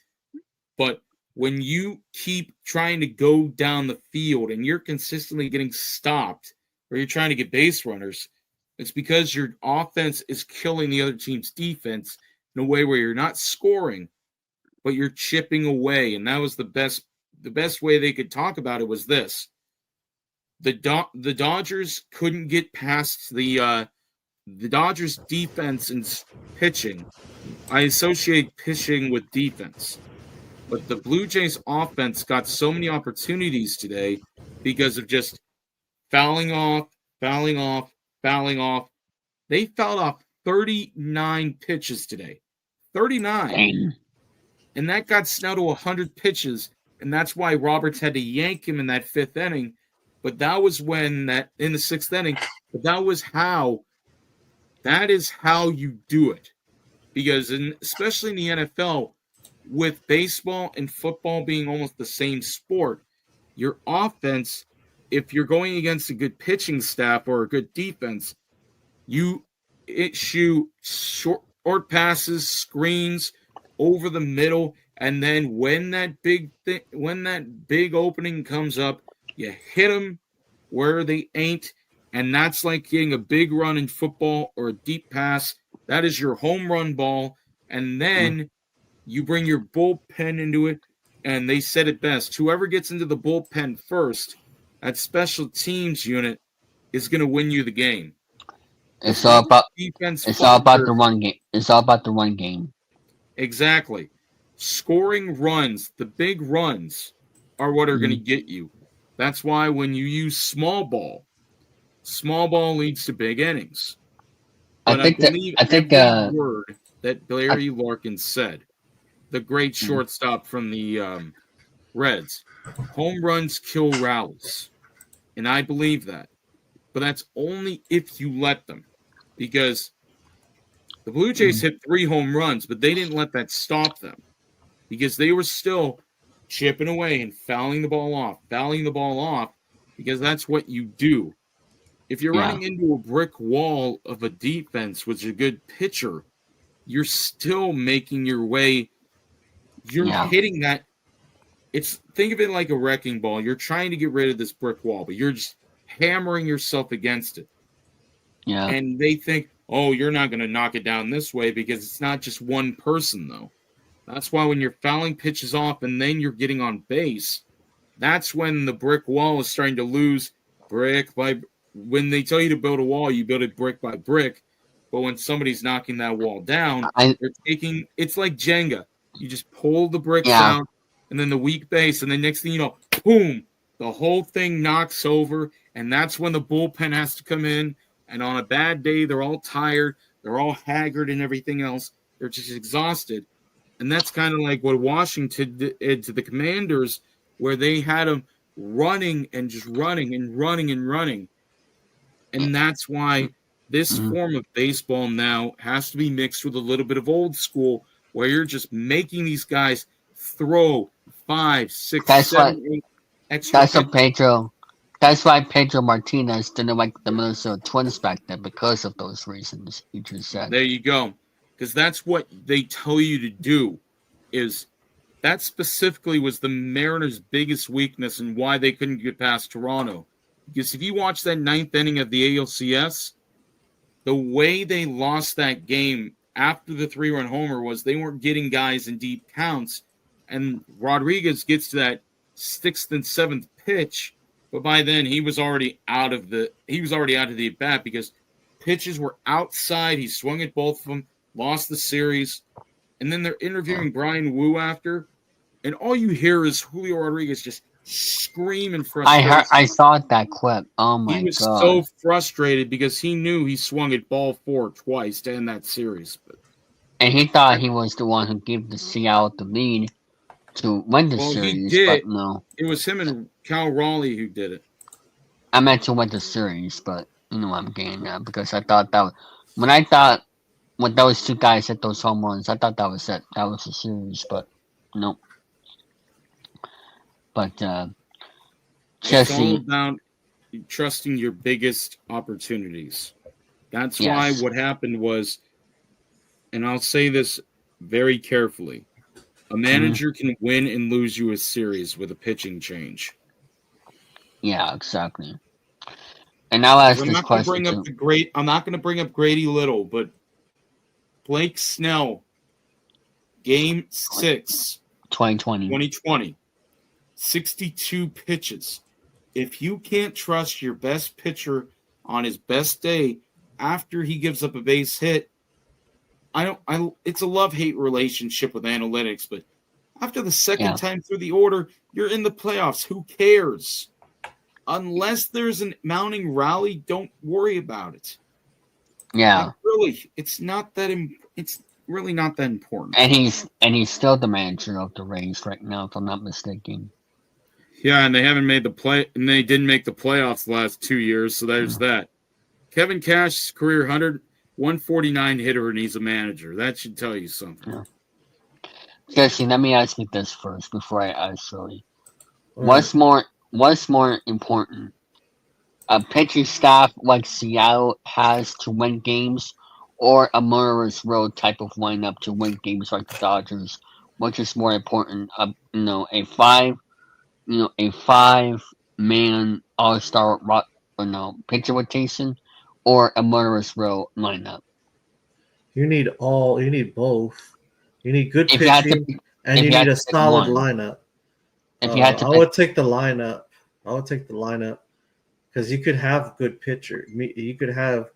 But when you keep trying to go down the field and you're consistently getting stopped or you're trying to get base runners, it's because your offense is killing the other team's defense in a way where you're not scoring, but you're chipping away. And that was the best way they could talk about it was this. The Dodgers couldn't get past the Dodgers defense and pitching. I associate pitching with defense. But the Blue Jays offense got so many opportunities today because of just fouling off. They fouled off 39 pitches today. 39. And that got Snell to 100 pitches. And that's why Roberts had to yank him in that 5th inning. But that was in the 6th inning. But that is how you do it. Because especially in the NFL, with baseball and football being almost the same sport, your offense, if you're going against a good pitching staff or a good defense, you issue short passes, screens over the middle, and then when that big opening comes up, you hit them where they ain't, and that's like getting a big run in football or a deep pass. That is your home run ball, and then you bring your bullpen into it, and they said it best. Whoever gets into the bullpen first, that special teams unit is going to win you the game. It's all about the run game. It's all about the run game. Exactly. Scoring runs, the big runs, are what are going to get you. That's why when you use small ball leads to big innings. But I believe every word that Larry Larkin said, the great shortstop from the Reds, home runs kill rallies. And I believe that. But that's only if you let them. Because the Blue Jays hit 3 home runs, but they didn't let that stop them. Because they were still chipping away and fouling the ball off, because that's what you do. If you're running into a brick wall of a defense with a good pitcher, you're still making your way. You're hitting that. Think of it like a wrecking ball. You're trying to get rid of this brick wall, but you're just hammering yourself against it. Yeah. And they think, oh, you're not going to knock it down this way because it's not just one person, though. That's why when you're fouling pitches off and then you're getting on base, that's when the brick wall is starting to lose brick by. When they tell you to build a wall, you build it brick by brick. But when somebody's knocking that wall down, it's like Jenga. You just pull the bricks out, and then the weak base, and then next thing you know, boom, the whole thing knocks over, and that's when the bullpen has to come in. And on a bad day, they're all tired, they're all haggard, and everything else. They're just exhausted, and that's kind of like what Washington did to the Commanders, where they had them running and just running and running and running, and that's why this form of baseball now has to be mixed with a little bit of old school, where you're just making these guys throw 5, 6, 7, 8 extra. That's why Pedro Martinez didn't like the Minnesota Twins back then, because of those reasons you just said. There you go. Because that's what they tell you to do. Is that specifically was the Mariners' biggest weakness and why they couldn't get past Toronto. Because if you watch that 9th inning of the ALCS, the way they lost that game after the 3-run homer was they weren't getting guys in deep counts, and Rodriguez gets to that 6th and 7th pitch, but by then he was already out of the at bat because pitches were outside. He swung at both of them, lost the series, and then they're interviewing Brian Wu after, and all you hear is Julio Rodriguez just scream in frustration. I saw that clip. Oh my god. He was so frustrated because he knew he swung at ball 4 twice to end that series. And he thought he was the one who gave the Seattle the lead to win the series, but no. It was him and Cal Raleigh who did it. I meant to win the series, but you know what I'm getting at, because I thought that when those two guys hit those home runs, I thought that was it. That was the series, but nope. But it's all about trusting your biggest opportunities. That's why what happened was, and I'll say this very carefully, a manager can win and lose you a series with a pitching change. Yeah, exactly. And I'll ask this question I'm not going to bring up Grady Little, but Blake Snell, Game 6, 2020. 62 pitches. If you can't trust your best pitcher on his best day after he gives up a base hit, it's a love-hate relationship with analytics, but after the second time through the order, you're in the playoffs. Who cares? Unless there's a mounting rally, don't worry about it. Yeah. Like, really, it's really not that important. And he's still the manager of the Rays right now, if I'm not mistaken. Yeah, and they haven't made and they didn't make the playoffs the last 2 years, so there's that. Kevin Cash's career 149 hitter, and he's a manager. That should tell you something. Yeah. Jesse, let me ask you this first before I ask Shirley. What's more important? A pitching staff like Seattle has to win games, or a murderous road type of lineup to win games like the Dodgers? Which is more important? A 5-man all-star pitcher rotation, or a murderous row lineup? You need both. You need good pitching, and you need a solid lineup. I would take the lineup. Because you could have good pitcher. You could have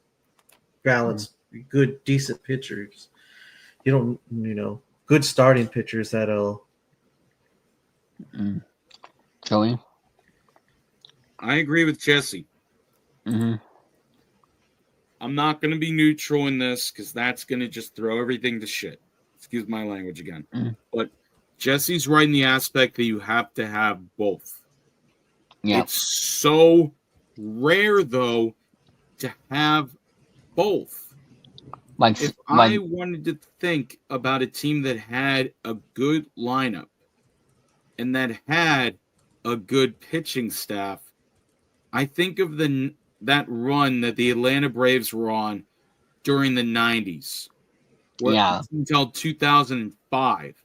balanced, good, decent pitchers. You don't, good starting pitchers that'll. Joey? I agree with Jesse. Mm-hmm. I'm not going to be neutral in this because that's going to just throw everything to shit. Excuse my language again. Mm-hmm. But Jesse's right in the aspect that you have to have both. Yeah. It's so rare, though, to have both. If I wanted to think about a team that had a good lineup and that had a good pitching staff, I think of that run that the Atlanta Braves were on during the 90s. Until 2005.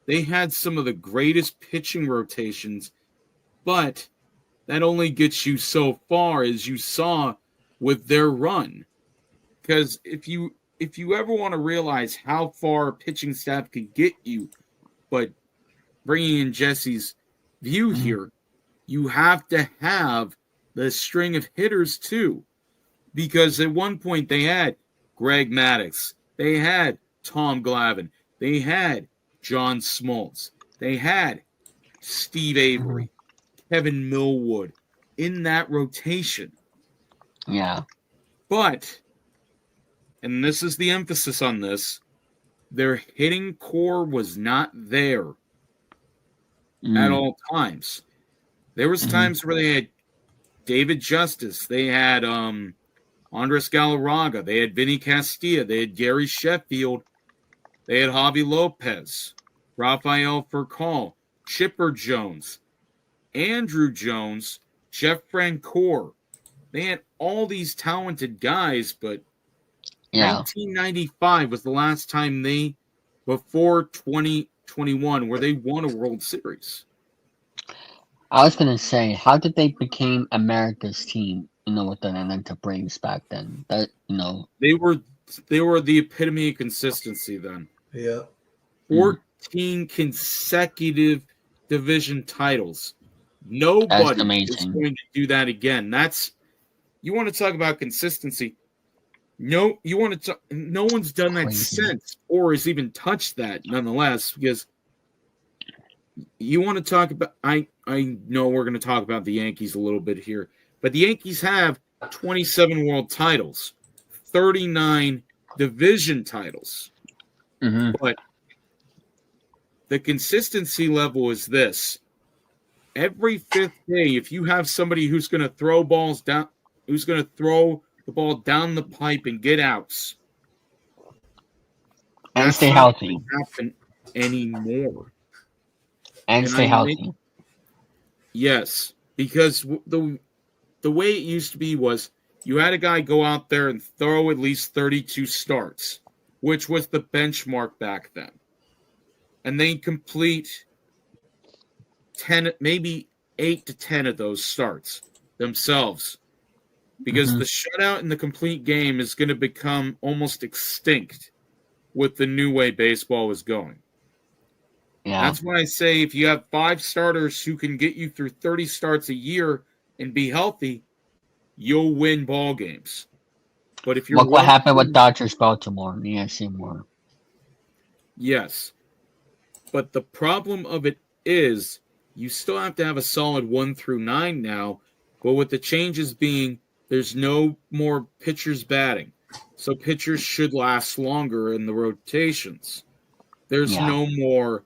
They had some of the greatest pitching rotations, but that only gets you so far, as you saw with their run. Because if you ever want to realize how far a pitching staff could get you, but bringing in Jesse's view here, you have to have the string of hitters too. Because at one point they had Greg Maddux. They had Tom Glavine. They had John Smoltz. They had Steve Avery, Kevin Millwood in that rotation. Yeah. But, and this is the emphasis on this, their hitting core was not there at all times. There was times where they had David Justice, they had Andres Galarraga, they had Vinny Castilla, they had Gary Sheffield, they had Javi Lopez, Rafael Furcal, Chipper Jones, Andrew Jones, Jeff Francoeur. They had all these talented guys, but 1995 was the last time before 2021, where they won a World Series. I was gonna say, how did they become America's team? With the Atlanta Braves back then. That they were the epitome of consistency then. Yeah. 14 consecutive division titles. Nobody is going to do that again. You want to talk about consistency. No one's done that since, or has even touched that nonetheless, because you want to talk about, I know we're going to talk about the Yankees a little bit here, but the Yankees have 27 world titles, 39 division titles. But the consistency level is this. Every fifth day, if you have somebody who's going to throw balls down, who's going to throw the ball down the pipe and get outs, and stay healthy, happen anymore, and stay healthy. Yes, because the way it used to be was you had a guy go out there and throw at least 32 starts, which was the benchmark back then, and they complete 10, maybe 8 to 10 of those starts themselves, because the shutout in the complete game is going to become almost extinct with the new way baseball is going. Yeah. That's why I say if you have 5 starters who can get you through 30 starts a year and be healthy, you'll win ball games. But if you're look what happened with Dodgers Baltimore, Seymour. Yes. But the problem of it is you still have to have a solid 1 through 9 now, but with the changes being there's no more pitchers batting. So pitchers should last longer in the rotations. There's no more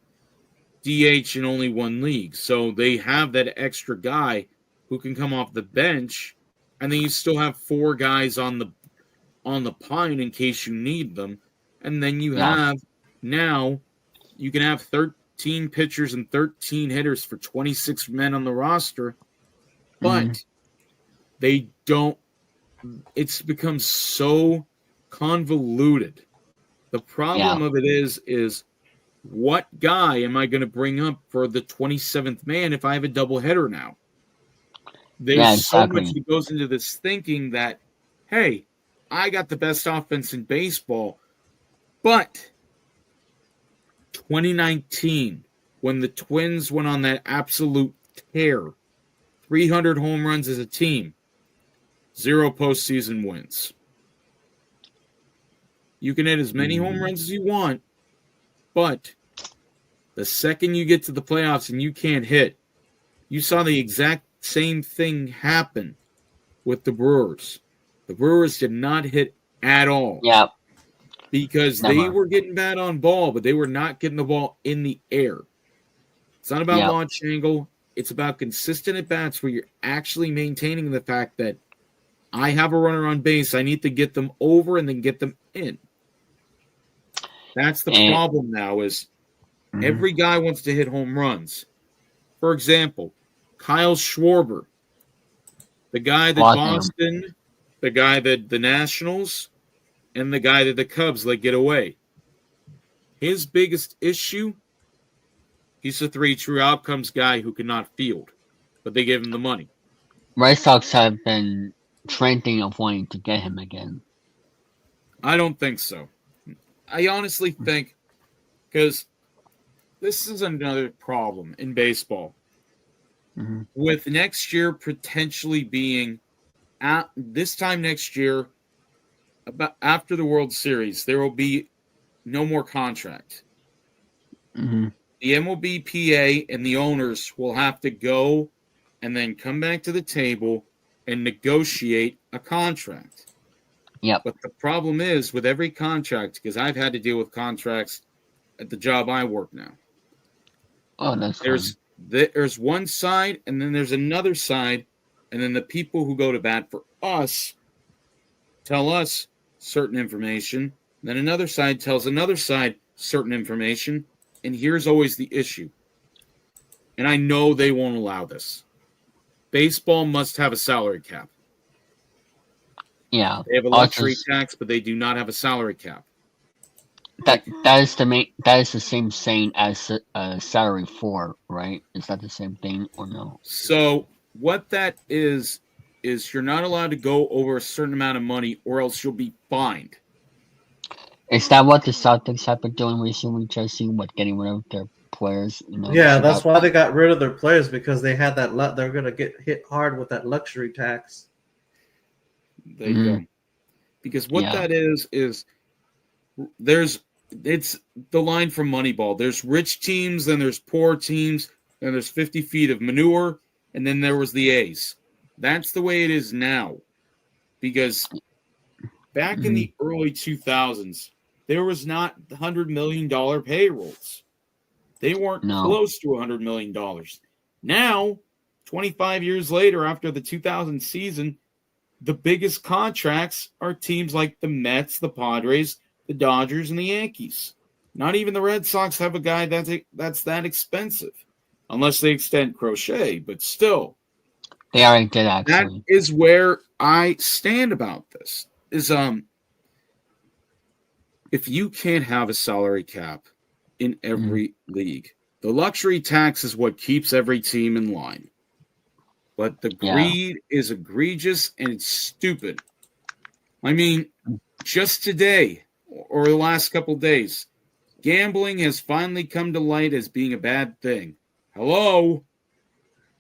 DH in only one league. So they have that extra guy who can come off the bench, and then you still have 4 guys on the pine in case you need them. And then you have now you can have 13 pitchers and 13 hitters for 26 men on the roster, but they don't. It's become so convoluted. The problem of it is what guy am I going to bring up for the 27th man if I have a doubleheader now? There's so much that goes into this thinking that, hey, I got the best offense in baseball, but 2019, when the Twins went on that absolute tear, 300 home runs as a team, 0 postseason wins. You can hit as many home runs as you want, but the second you get to the playoffs and you can't hit, you saw the exact same thing happen with the Brewers. The Brewers did not hit at all. Yeah. Because they were getting bad on ball, but they were not getting the ball in the air. It's not about launch angle. It's about consistent at-bats where you're actually maintaining the fact that I have a runner on base. I need to get them over and then get them in. That's the problem now is every guy wants to hit home runs. For example, Kyle Schwarber, the guy that Boston, the guy that the Nationals, and the guy that the Cubs let get away. His biggest issue, he's a 3 true outcomes guy who cannot field, but they gave him the money. Red Sox have been trending of wanting to get him again. I don't think so. I honestly think, because this is another problem in baseball. With next year potentially being, at this time next year, about after the World Series, there will be no more contract. Mm-hmm. The MLBPA and the owners will have to go and then come back to the table and negotiate a contract. Yep. But the problem is with every contract, because I've had to deal with contracts at the job I work now. Oh, that's there's one side, and then there's another side, and then the people who go to bat for us tell us certain information. Then another side tells another side certain information, and here's always the issue. And I know they won't allow this. Baseball must have a salary cap. Yeah. They have a luxury tax, but they do not have a salary cap. That is the same saying as salary for, right? Is that the same thing or no? So what that is you're not allowed to go over a certain amount of money, or else you'll be fined. Is that what the Celtics have been doing recently, Jesse? What, getting rid of their players? You know, yeah, that's why they got rid of their players, because they had that. They're gonna get hit hard with that luxury tax. There you go. Because what that is it's the line from Moneyball. There's rich teams, then there's poor teams, then there's 50 feet of manure, and then there was the A's. That's the way it is now. Because back in the early 2000s, there was not $100 million payrolls. They weren't close to $100 million. Now, 25 years later, after the 2000 season, the biggest contracts are teams like the Mets, the Padres, the Dodgers, and the Yankees. Not even the Red Sox have a guy that's that expensive, unless they extend Crochet, but still. They already did, actually. That is where I stand about this. If you can't have a salary cap in every league, the luxury tax is what keeps every team in line. But the greed is egregious and it's stupid. I mean, just today or the last couple days, gambling has finally come to light as being a bad thing. Hello?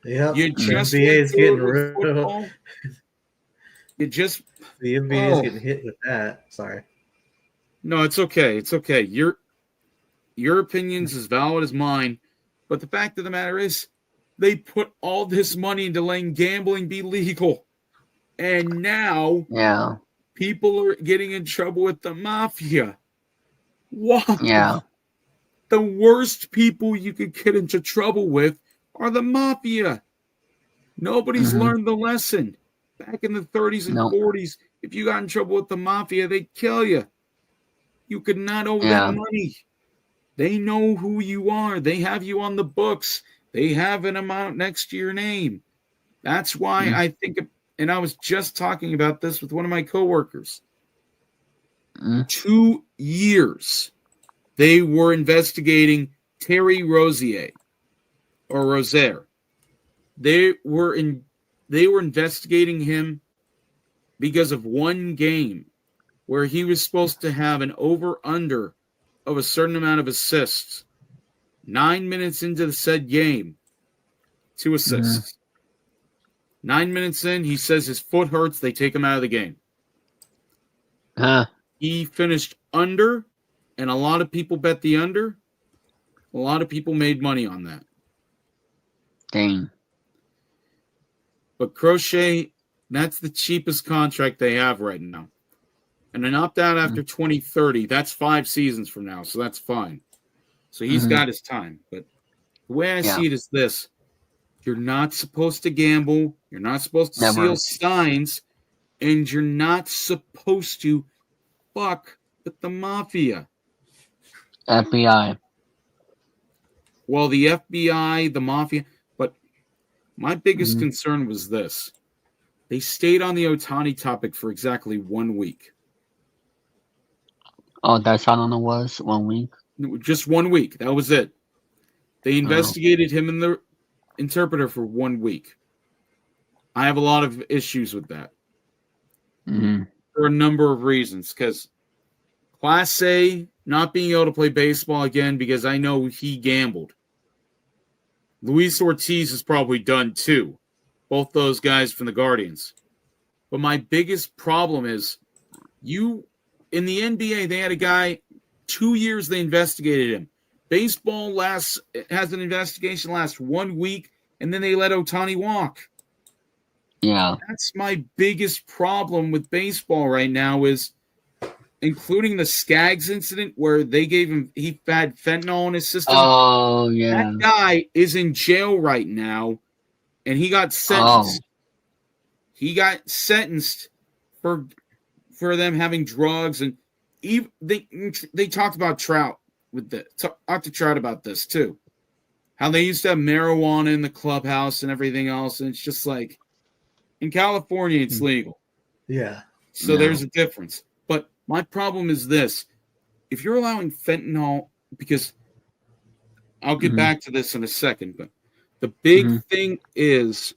Yeah, you just the NBA is getting rid of. The NBA is getting hit with that. Sorry. No, it's okay. It's okay. Your opinion's as valid as mine, but the fact of the matter is, they put all this money into letting gambling be legal, and now people are getting in trouble with the mafia. Wow. Yeah. The worst people you could get into trouble with are the mafia. Nobody's learned the lesson. Back in the 30s and 40s, if you got in trouble with the mafia, they'd kill you. You could not owe them money. They know who you are. They have you on the books. They have an amount next to your name. That's why I think, and I was just talking about this with one of my coworkers. 2 years they were investigating Terry Rozier. They were investigating him because of one game where he was supposed to have an over-under of a certain amount of assists. 9 minutes into the said game, 2 assists. 9 minutes in, he says his foot hurts. They take him out of the game. He finished under, and a lot of people bet the under. A lot of people made money on that. Dang. But Crochet, that's the cheapest contract they have right now. And an opt-out after 2030, that's 5 seasons from now, so that's fine. So he's got his time. But the way I see it is this. You're not supposed to gamble. You're not supposed to steal signs. And you're not supposed to fuck with the mafia. FBI. Well, the FBI, the mafia. But my biggest concern was this. They stayed on the Ohtani topic for exactly 1 week. Oh, that's how long it was? 1 week? Just 1 week. That was it. They investigated him and the interpreter for 1 week. I have a lot of issues with that. For a number of reasons. Because Class A, not being able to play baseball again because I know he gambled. Luis Ortiz is probably done too. Both those guys from the Guardians. But my biggest problem is In the NBA, they had a guy, 2 years they investigated him. Baseball has an investigation last 1 week, and then they let Ohtani walk. Yeah. That's my biggest problem with baseball right now is including the Skaggs incident where they gave him, he had fentanyl in his system. Oh, yeah. That guy is in jail right now, and he got sentenced. He got sentenced for them having drugs, and even, they talked about Trout with the talked to Trout about this too. How they used to have marijuana in the clubhouse and everything else, and it's just like in California it's legal. Yeah. So there's a difference. But my problem is this. If you're allowing fentanyl, because I'll get back to this in a second, but the big thing is,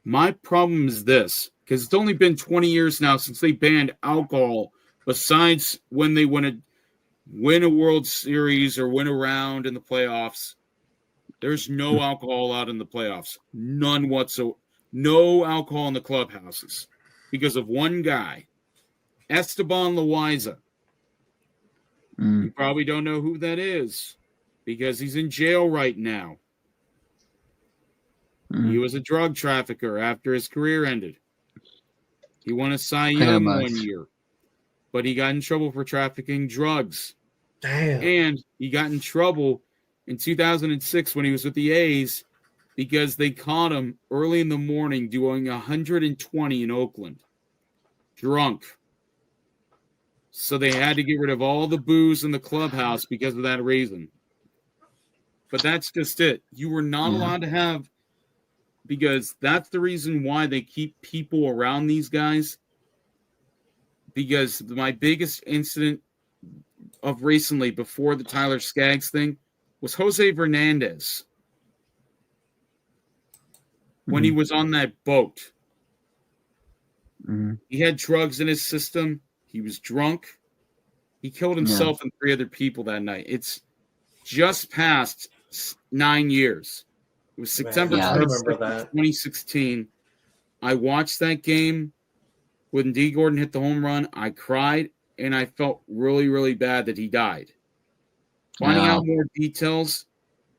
my problem is this, because it's only been 20 years now since they banned alcohol, besides when they win a World Series or win a round in the playoffs. There's no alcohol out in the playoffs. None whatsoever. No alcohol in the clubhouses because of one guy, Esteban Loaiza. You probably don't know who that is because he's in jail right now. He was a drug trafficker after his career ended. He won a Cy Young 1 year, but he got in trouble for trafficking drugs. Damn. And he got in trouble in 2006 when he was with the A's because they caught him early in the morning doing 120 in Oakland, drunk. So they had to get rid of all the booze in the clubhouse because of that reason. But that's just it. You were not allowed to have, because that's the reason why they keep people around these guys. Because my biggest incident of recently, before the Tyler Skaggs thing, was Jose Fernandez. When he was on that boat. He had drugs in his system. He was drunk. He killed himself and 3 other people that night. It's just past 9 years. It was September 2016. I watched that game when D. Gordon hit the home run. I cried, and I felt really, really bad that he died. Finding out more details,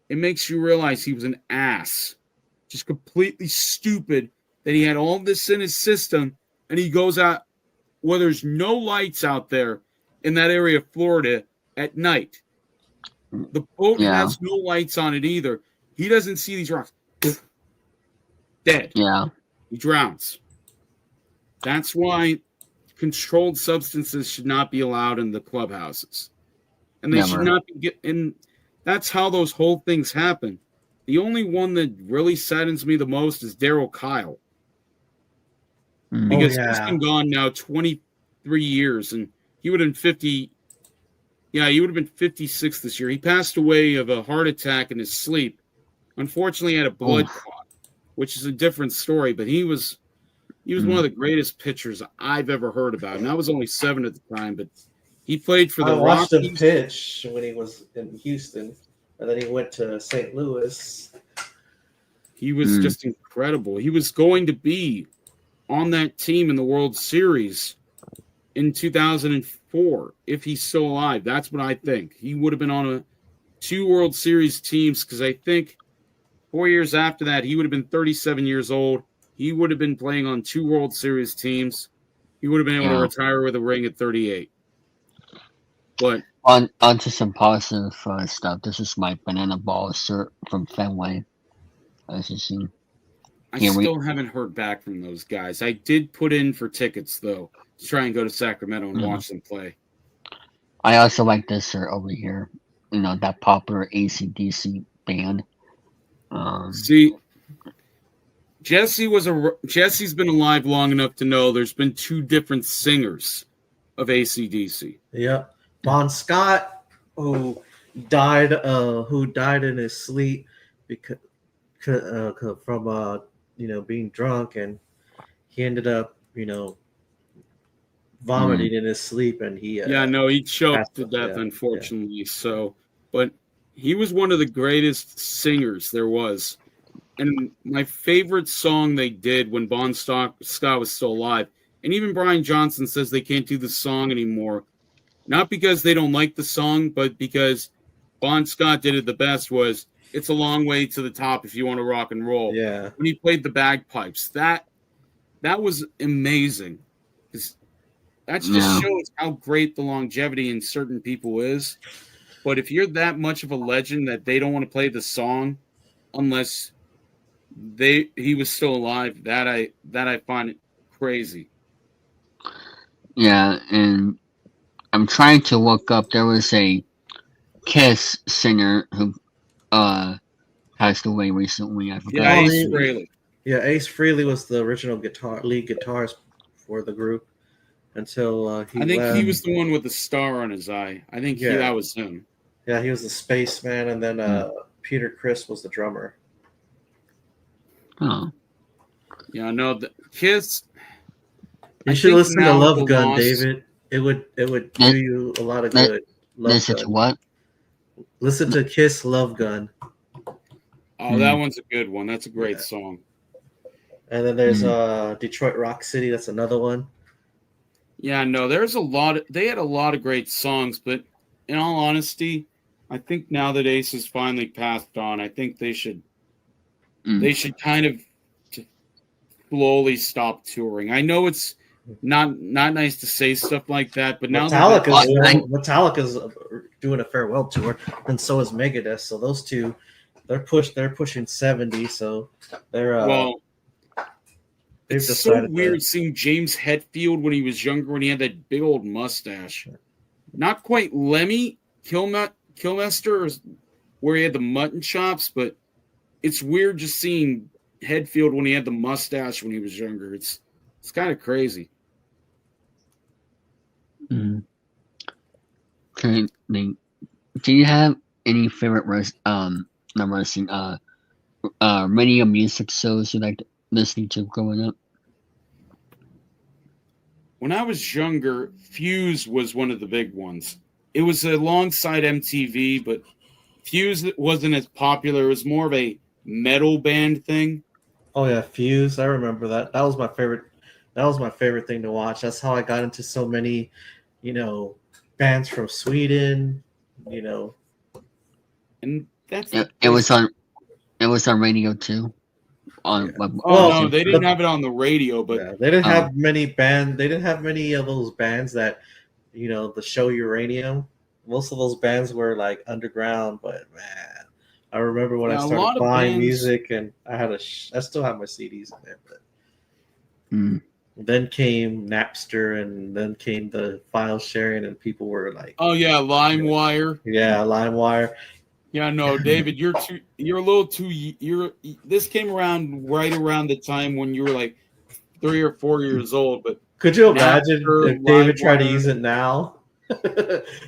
it makes you realize he was an ass. Just completely stupid that he had all this in his system, and he goes out where there's no lights out there in that area of Florida at night. The boat has no lights on it either. He doesn't see these rocks. Dead. Yeah. He drowns. That's why controlled substances should not be allowed in the clubhouses. And they should not be and that's how those whole things happen. The only one that really saddens me the most is Daryl Kyle. Because he's been gone now 23 years, and he would have been 50. Yeah, he would have been 56 this year. He passed away of a heart attack in his sleep. Unfortunately, he had a blood clot, which is a different story. But he was one of the greatest pitchers I've ever heard about. And I was only 7 at the time, but he played for the Rockies. I watched him pitch when he was in Houston, and then he went to St. Louis. He was just incredible. He was going to be on that team in the World Series in 2004 if he's still alive. That's what I think. He would have been on 2 World Series teams, because I think 4 years after that, he would have been 37 years old. He would have been playing on 2 World Series teams. He would have been able to retire with a ring at 38. But on to some positive stuff. This is my banana ball shirt from Fenway, as you see. I still haven't heard back from those guys. I did put in for tickets, though, to try and go to Sacramento and watch them play. I also like this shirt over here. You know, that popular AC/DC band. See, Jesse's been alive long enough to know there's been 2 different singers of AC/DC. Yep. Bon Scott, who died in his sleep because from being drunk, and he ended up vomiting in his sleep, and he he choked to death, unfortunately. Yeah. So, but he was one of the greatest singers there was. And my favorite song they did when Scott was still alive And even Brian Johnson says they can't do the song anymore. Not because they don't like the song, but because Bon Scott did it the best was, it's a long way to the top if you want to rock and roll. Yeah. When he played the bagpipes, that was amazing. That just shows how great the longevity in certain people is. But if you're that much of a legend that they don't want to play the song unless he was still alive, that I find it crazy. Yeah, and I'm trying to look up. There was a Kiss singer who passed away recently. I forgot. Yeah, Ace Frehley. Yeah, Ace Frehley was the original lead guitarist for the group until he. I think left. he was the one with the star on his eye. I think that was him. Yeah, he was the spaceman, and then Peter Criss was the drummer. Oh. Yeah, no, the Kiss. You should listen to Love Gun, David. It would do you a lot of good. Listen to what? Listen to Kiss Love Gun. Oh, that one's a good one. That's a great song. And then there's Detroit Rock City. That's another one. Yeah, no, there's a lot. They had a lot of great songs, but in all honesty, I think now that Ace has finally passed on, I think they should kind of slowly stop touring. I know it's not nice to say stuff like that, but now Metallica's doing a farewell tour, and so is Megadeth. So those two, they're pushing 70. So they're it's so weird seeing James Hetfield when he was younger, when he had that big old mustache. Not quite Lemmy Kilmister, where he had the mutton chops, but it's weird just seeing Hetfield when he had the mustache when he was younger. It's kind of crazy. Okay, do you have any favorite radio music shows you like listening to growing up? When I was younger, Fuse was one of the big ones. It was alongside MTV, but Fuse wasn't as popular. It was more of a metal band thing. Oh yeah, Fuse. I remember that. That was my favorite. That was my favorite thing to watch. That's how I got into so many, bands from Sweden. And that's it was on radio too. No, they didn't have it on the radio, but they didn't have many bands. They didn't have many of those bands that, the show Uranium. Most of those bands were like underground, but man, I remember when I started buying music, and I still have my CDs in there. But then came Napster, and then came the file sharing, and people were like, "Oh yeah, LimeWire." Yeah, LimeWire. Yeah, no, David, you're a little too. This came around right around the time when you were like 3 or 4 years old. But could you imagine if David tried to use it now?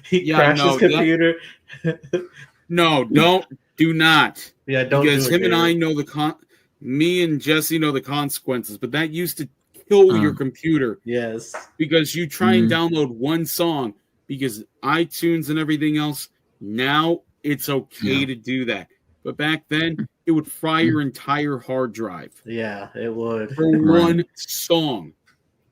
He crashed his computer. Do not. Yeah, don't. Because him and I know me and Jesse know the consequences. But that used to kill your computer. Yes. Because you try and download one song, because iTunes and everything else now. It's okay to do that. But back then, it would fry your entire hard drive. Yeah, it would. For one song.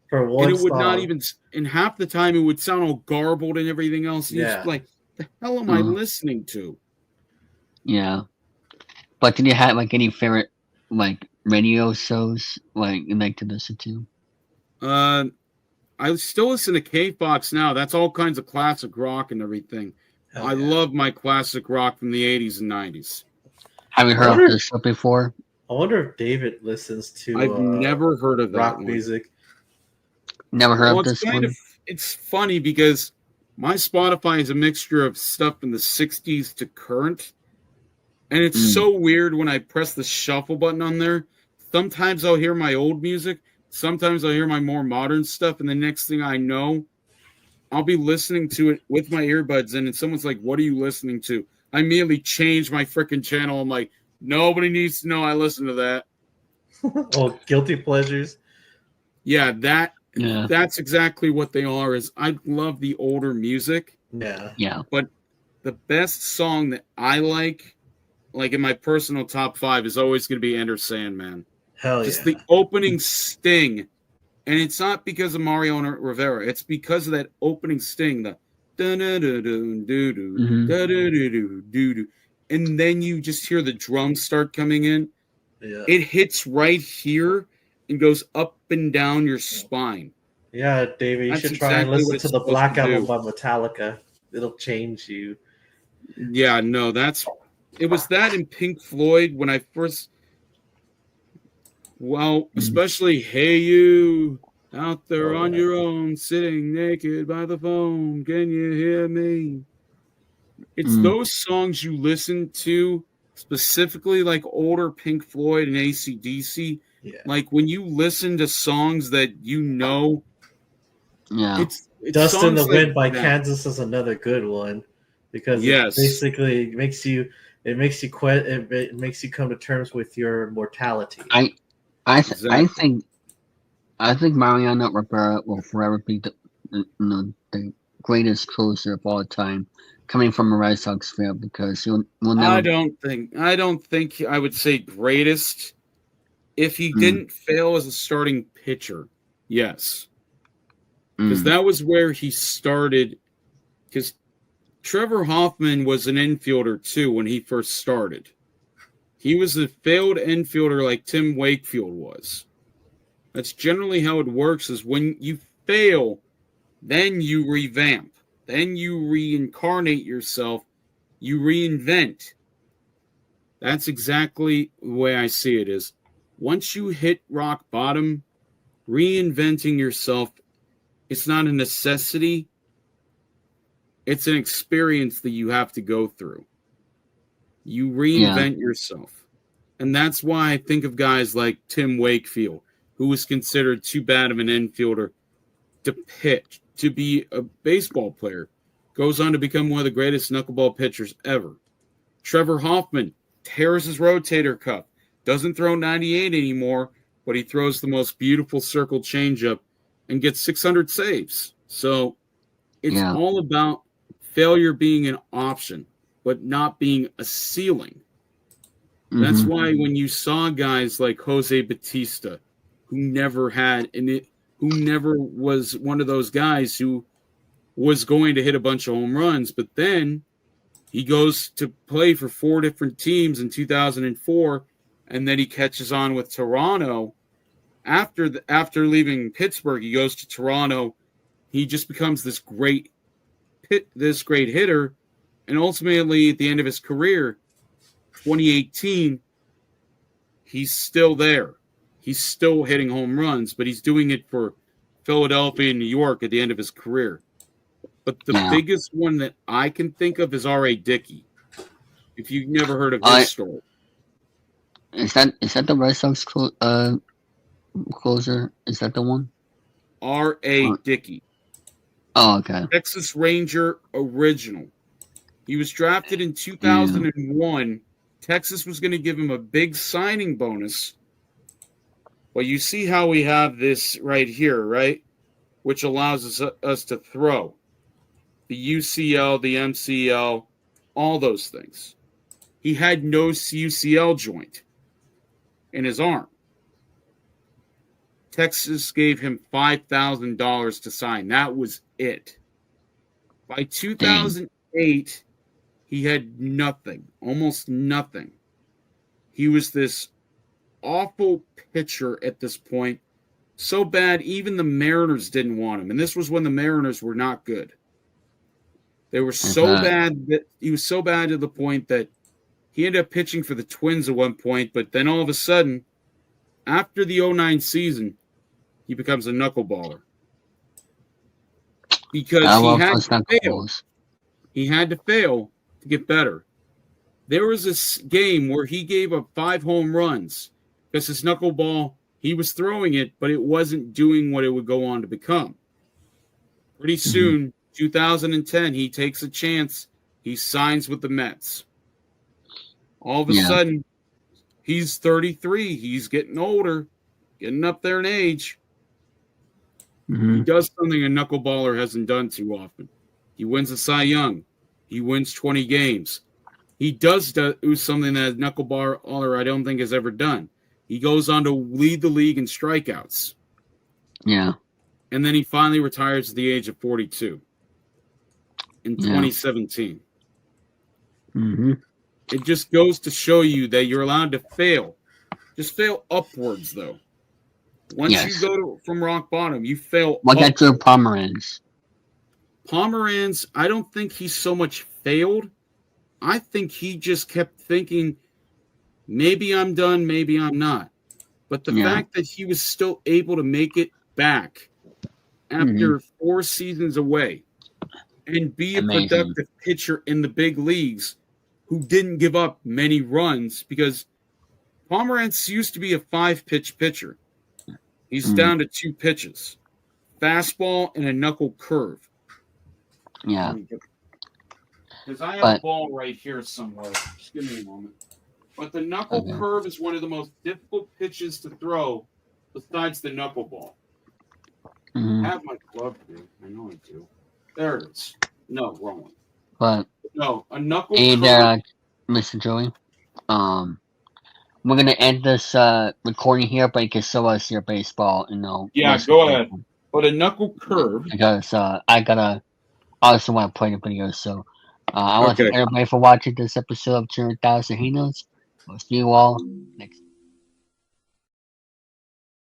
For one song. And it would song. not even, and half the time it would sound all garbled and everything else. And you're like, the hell am I listening to? Yeah. But did you have any favorite radio shows you like to listen to? I still listen to K-Fox now. That's all kinds of classic rock and everything. I love my classic rock from the 80s and 90s. Have you heard of this show before? I wonder if David listens to I've never heard of that rock one. music. Never heard of this one? It's funny because my Spotify is a mixture of stuff in the 60s to current. And it's so weird when I press the shuffle button on there. Sometimes I'll hear my old music. Sometimes I'll hear my more modern stuff. And the next thing I know, I'll be listening to it with my earbuds in, and someone's like, "What are you listening to?" I immediately change my freaking channel. I'm like, nobody needs to know I listen to that. Oh, guilty pleasures. Yeah, that's exactly what they are. Is I love the older music. Yeah. But the best song that I like in my personal top 5, is always going to be Enter Sandman. Hell Just the opening sting. And it's not because of Mariano Rivera. It's because of that opening sting, the da-da-da-doo-doo, and then you just hear the drums start coming in. Yeah. It hits right here and goes up and down your spine. Yeah, David, you should try and listen to the Black Album by Metallica. It'll change you. Yeah, no, it was that in Pink Floyd when I first, especially Hey You, out there on your own, sitting naked by the phone, can you hear me? It's those songs you listen to, specifically like older Pink Floyd and AC/DC. Yeah. Like when you listen to songs that you know. Yeah. It's Dust in the songs Wind by that. Kansas is another good one because Yes. it basically makes you come to terms with your mortality. I think Mariano Rivera will forever be the greatest closer of all time, coming from a Red Sox fan, because he'll never. I don't think I would say greatest. If he didn't fail as a starting pitcher, yes. Because that was where he started. Because Trevor Hoffman was an infielder too when he first started. He was a failed infielder like Tim Wakefield was. That's generally how it works, is when you fail, then you revamp. Then you reincarnate yourself. You reinvent. That's exactly the way I see it is. Once you hit rock bottom, reinventing yourself, it's not a necessity. It's an experience that you have to go through. You reinvent yourself. And that's why I think of guys like Tim Wakefield, who was considered too bad of an infielder to pitch, to be a baseball player. Goes on to become one of the greatest knuckleball pitchers ever. Trevor Hoffman tears his rotator cuff. Doesn't throw 98 anymore, but he throws the most beautiful circle changeup and gets 600 saves. So it's all about failure being an option, but not being a ceiling. That's why when you saw guys like Jose Bautista, who never was one of those guys who was going to hit a bunch of home runs, but then he goes to play for 4 different teams in 2004, and then he catches on with Toronto. After leaving Pittsburgh, he goes to Toronto. He just becomes this great hitter, and ultimately at the end of his career, 2018, he's still there. He's still hitting home runs, but he's doing it for Philadelphia and New York at the end of his career. But the biggest one that I can think of is R.A. Dickey. If you've never heard of his story. Is that the Red Sox closer? Is that the one? R.A. Dickey. Oh, okay. Texas Ranger original. He was drafted in 2001. Texas was going to give him a big signing bonus. Well, you see how we have this right here, right? Which allows us to throw. The UCL, the MCL, all those things. He had no UCL joint in his arm. Texas gave him $5,000 to sign. That was it. By 2008, he had nothing, almost nothing. He was this awful pitcher at this point. So bad, even the Mariners didn't want him. And this was when the Mariners were not good. They were so bad that he was so bad to the point that he ended up pitching for the Twins at one point. But then all of a sudden, after the 2009 season, he becomes a knuckleballer. Because he had to fail. He had to fail to get better. There was this game where he gave up 5 home runs because his knuckleball, he was throwing it, but it wasn't doing what it would go on to become. Pretty soon, 2010, he takes a chance. He signs with the Mets. All of a sudden, he's 33. He's getting older, getting up there in age. He does something a knuckleballer hasn't done too often. He wins a Cy Young. He wins 20 games. He does do something that a knuckleballer I don't think has ever done. He goes on to lead the league in strikeouts. Yeah. And then he finally retires at the age of 42 in 2017. Mm-hmm. It just goes to show you that you're allowed to fail. Just fail upwards, though. Once you go from rock bottom, you fail. What got your Pomeranz? Pomeranz, I don't think he so much failed. I think he just kept thinking, maybe I'm done, maybe I'm not. But the fact that he was still able to make it back after 4 seasons away and be a productive pitcher in the big leagues who didn't give up many runs, because Pomeranz used to be a 5-pitch pitcher. He's down to 2 pitches, fastball and a knuckle curve. Yeah. Because I have a ball right here somewhere. Just give me a moment. But the knuckle curve is one of the most difficult pitches to throw besides the knuckleball. I have my glove here. I know I do. There it is. No, wrong one. But no, a knuckle curve. Mr. Joey, we're gonna end this recording here, but you can show us your baseball, Yeah, go ahead. But a knuckle curve. Because I also want to play the video, so I want to thank everybody for watching this episode of 200,000 Hangouts. We'll see you all next time.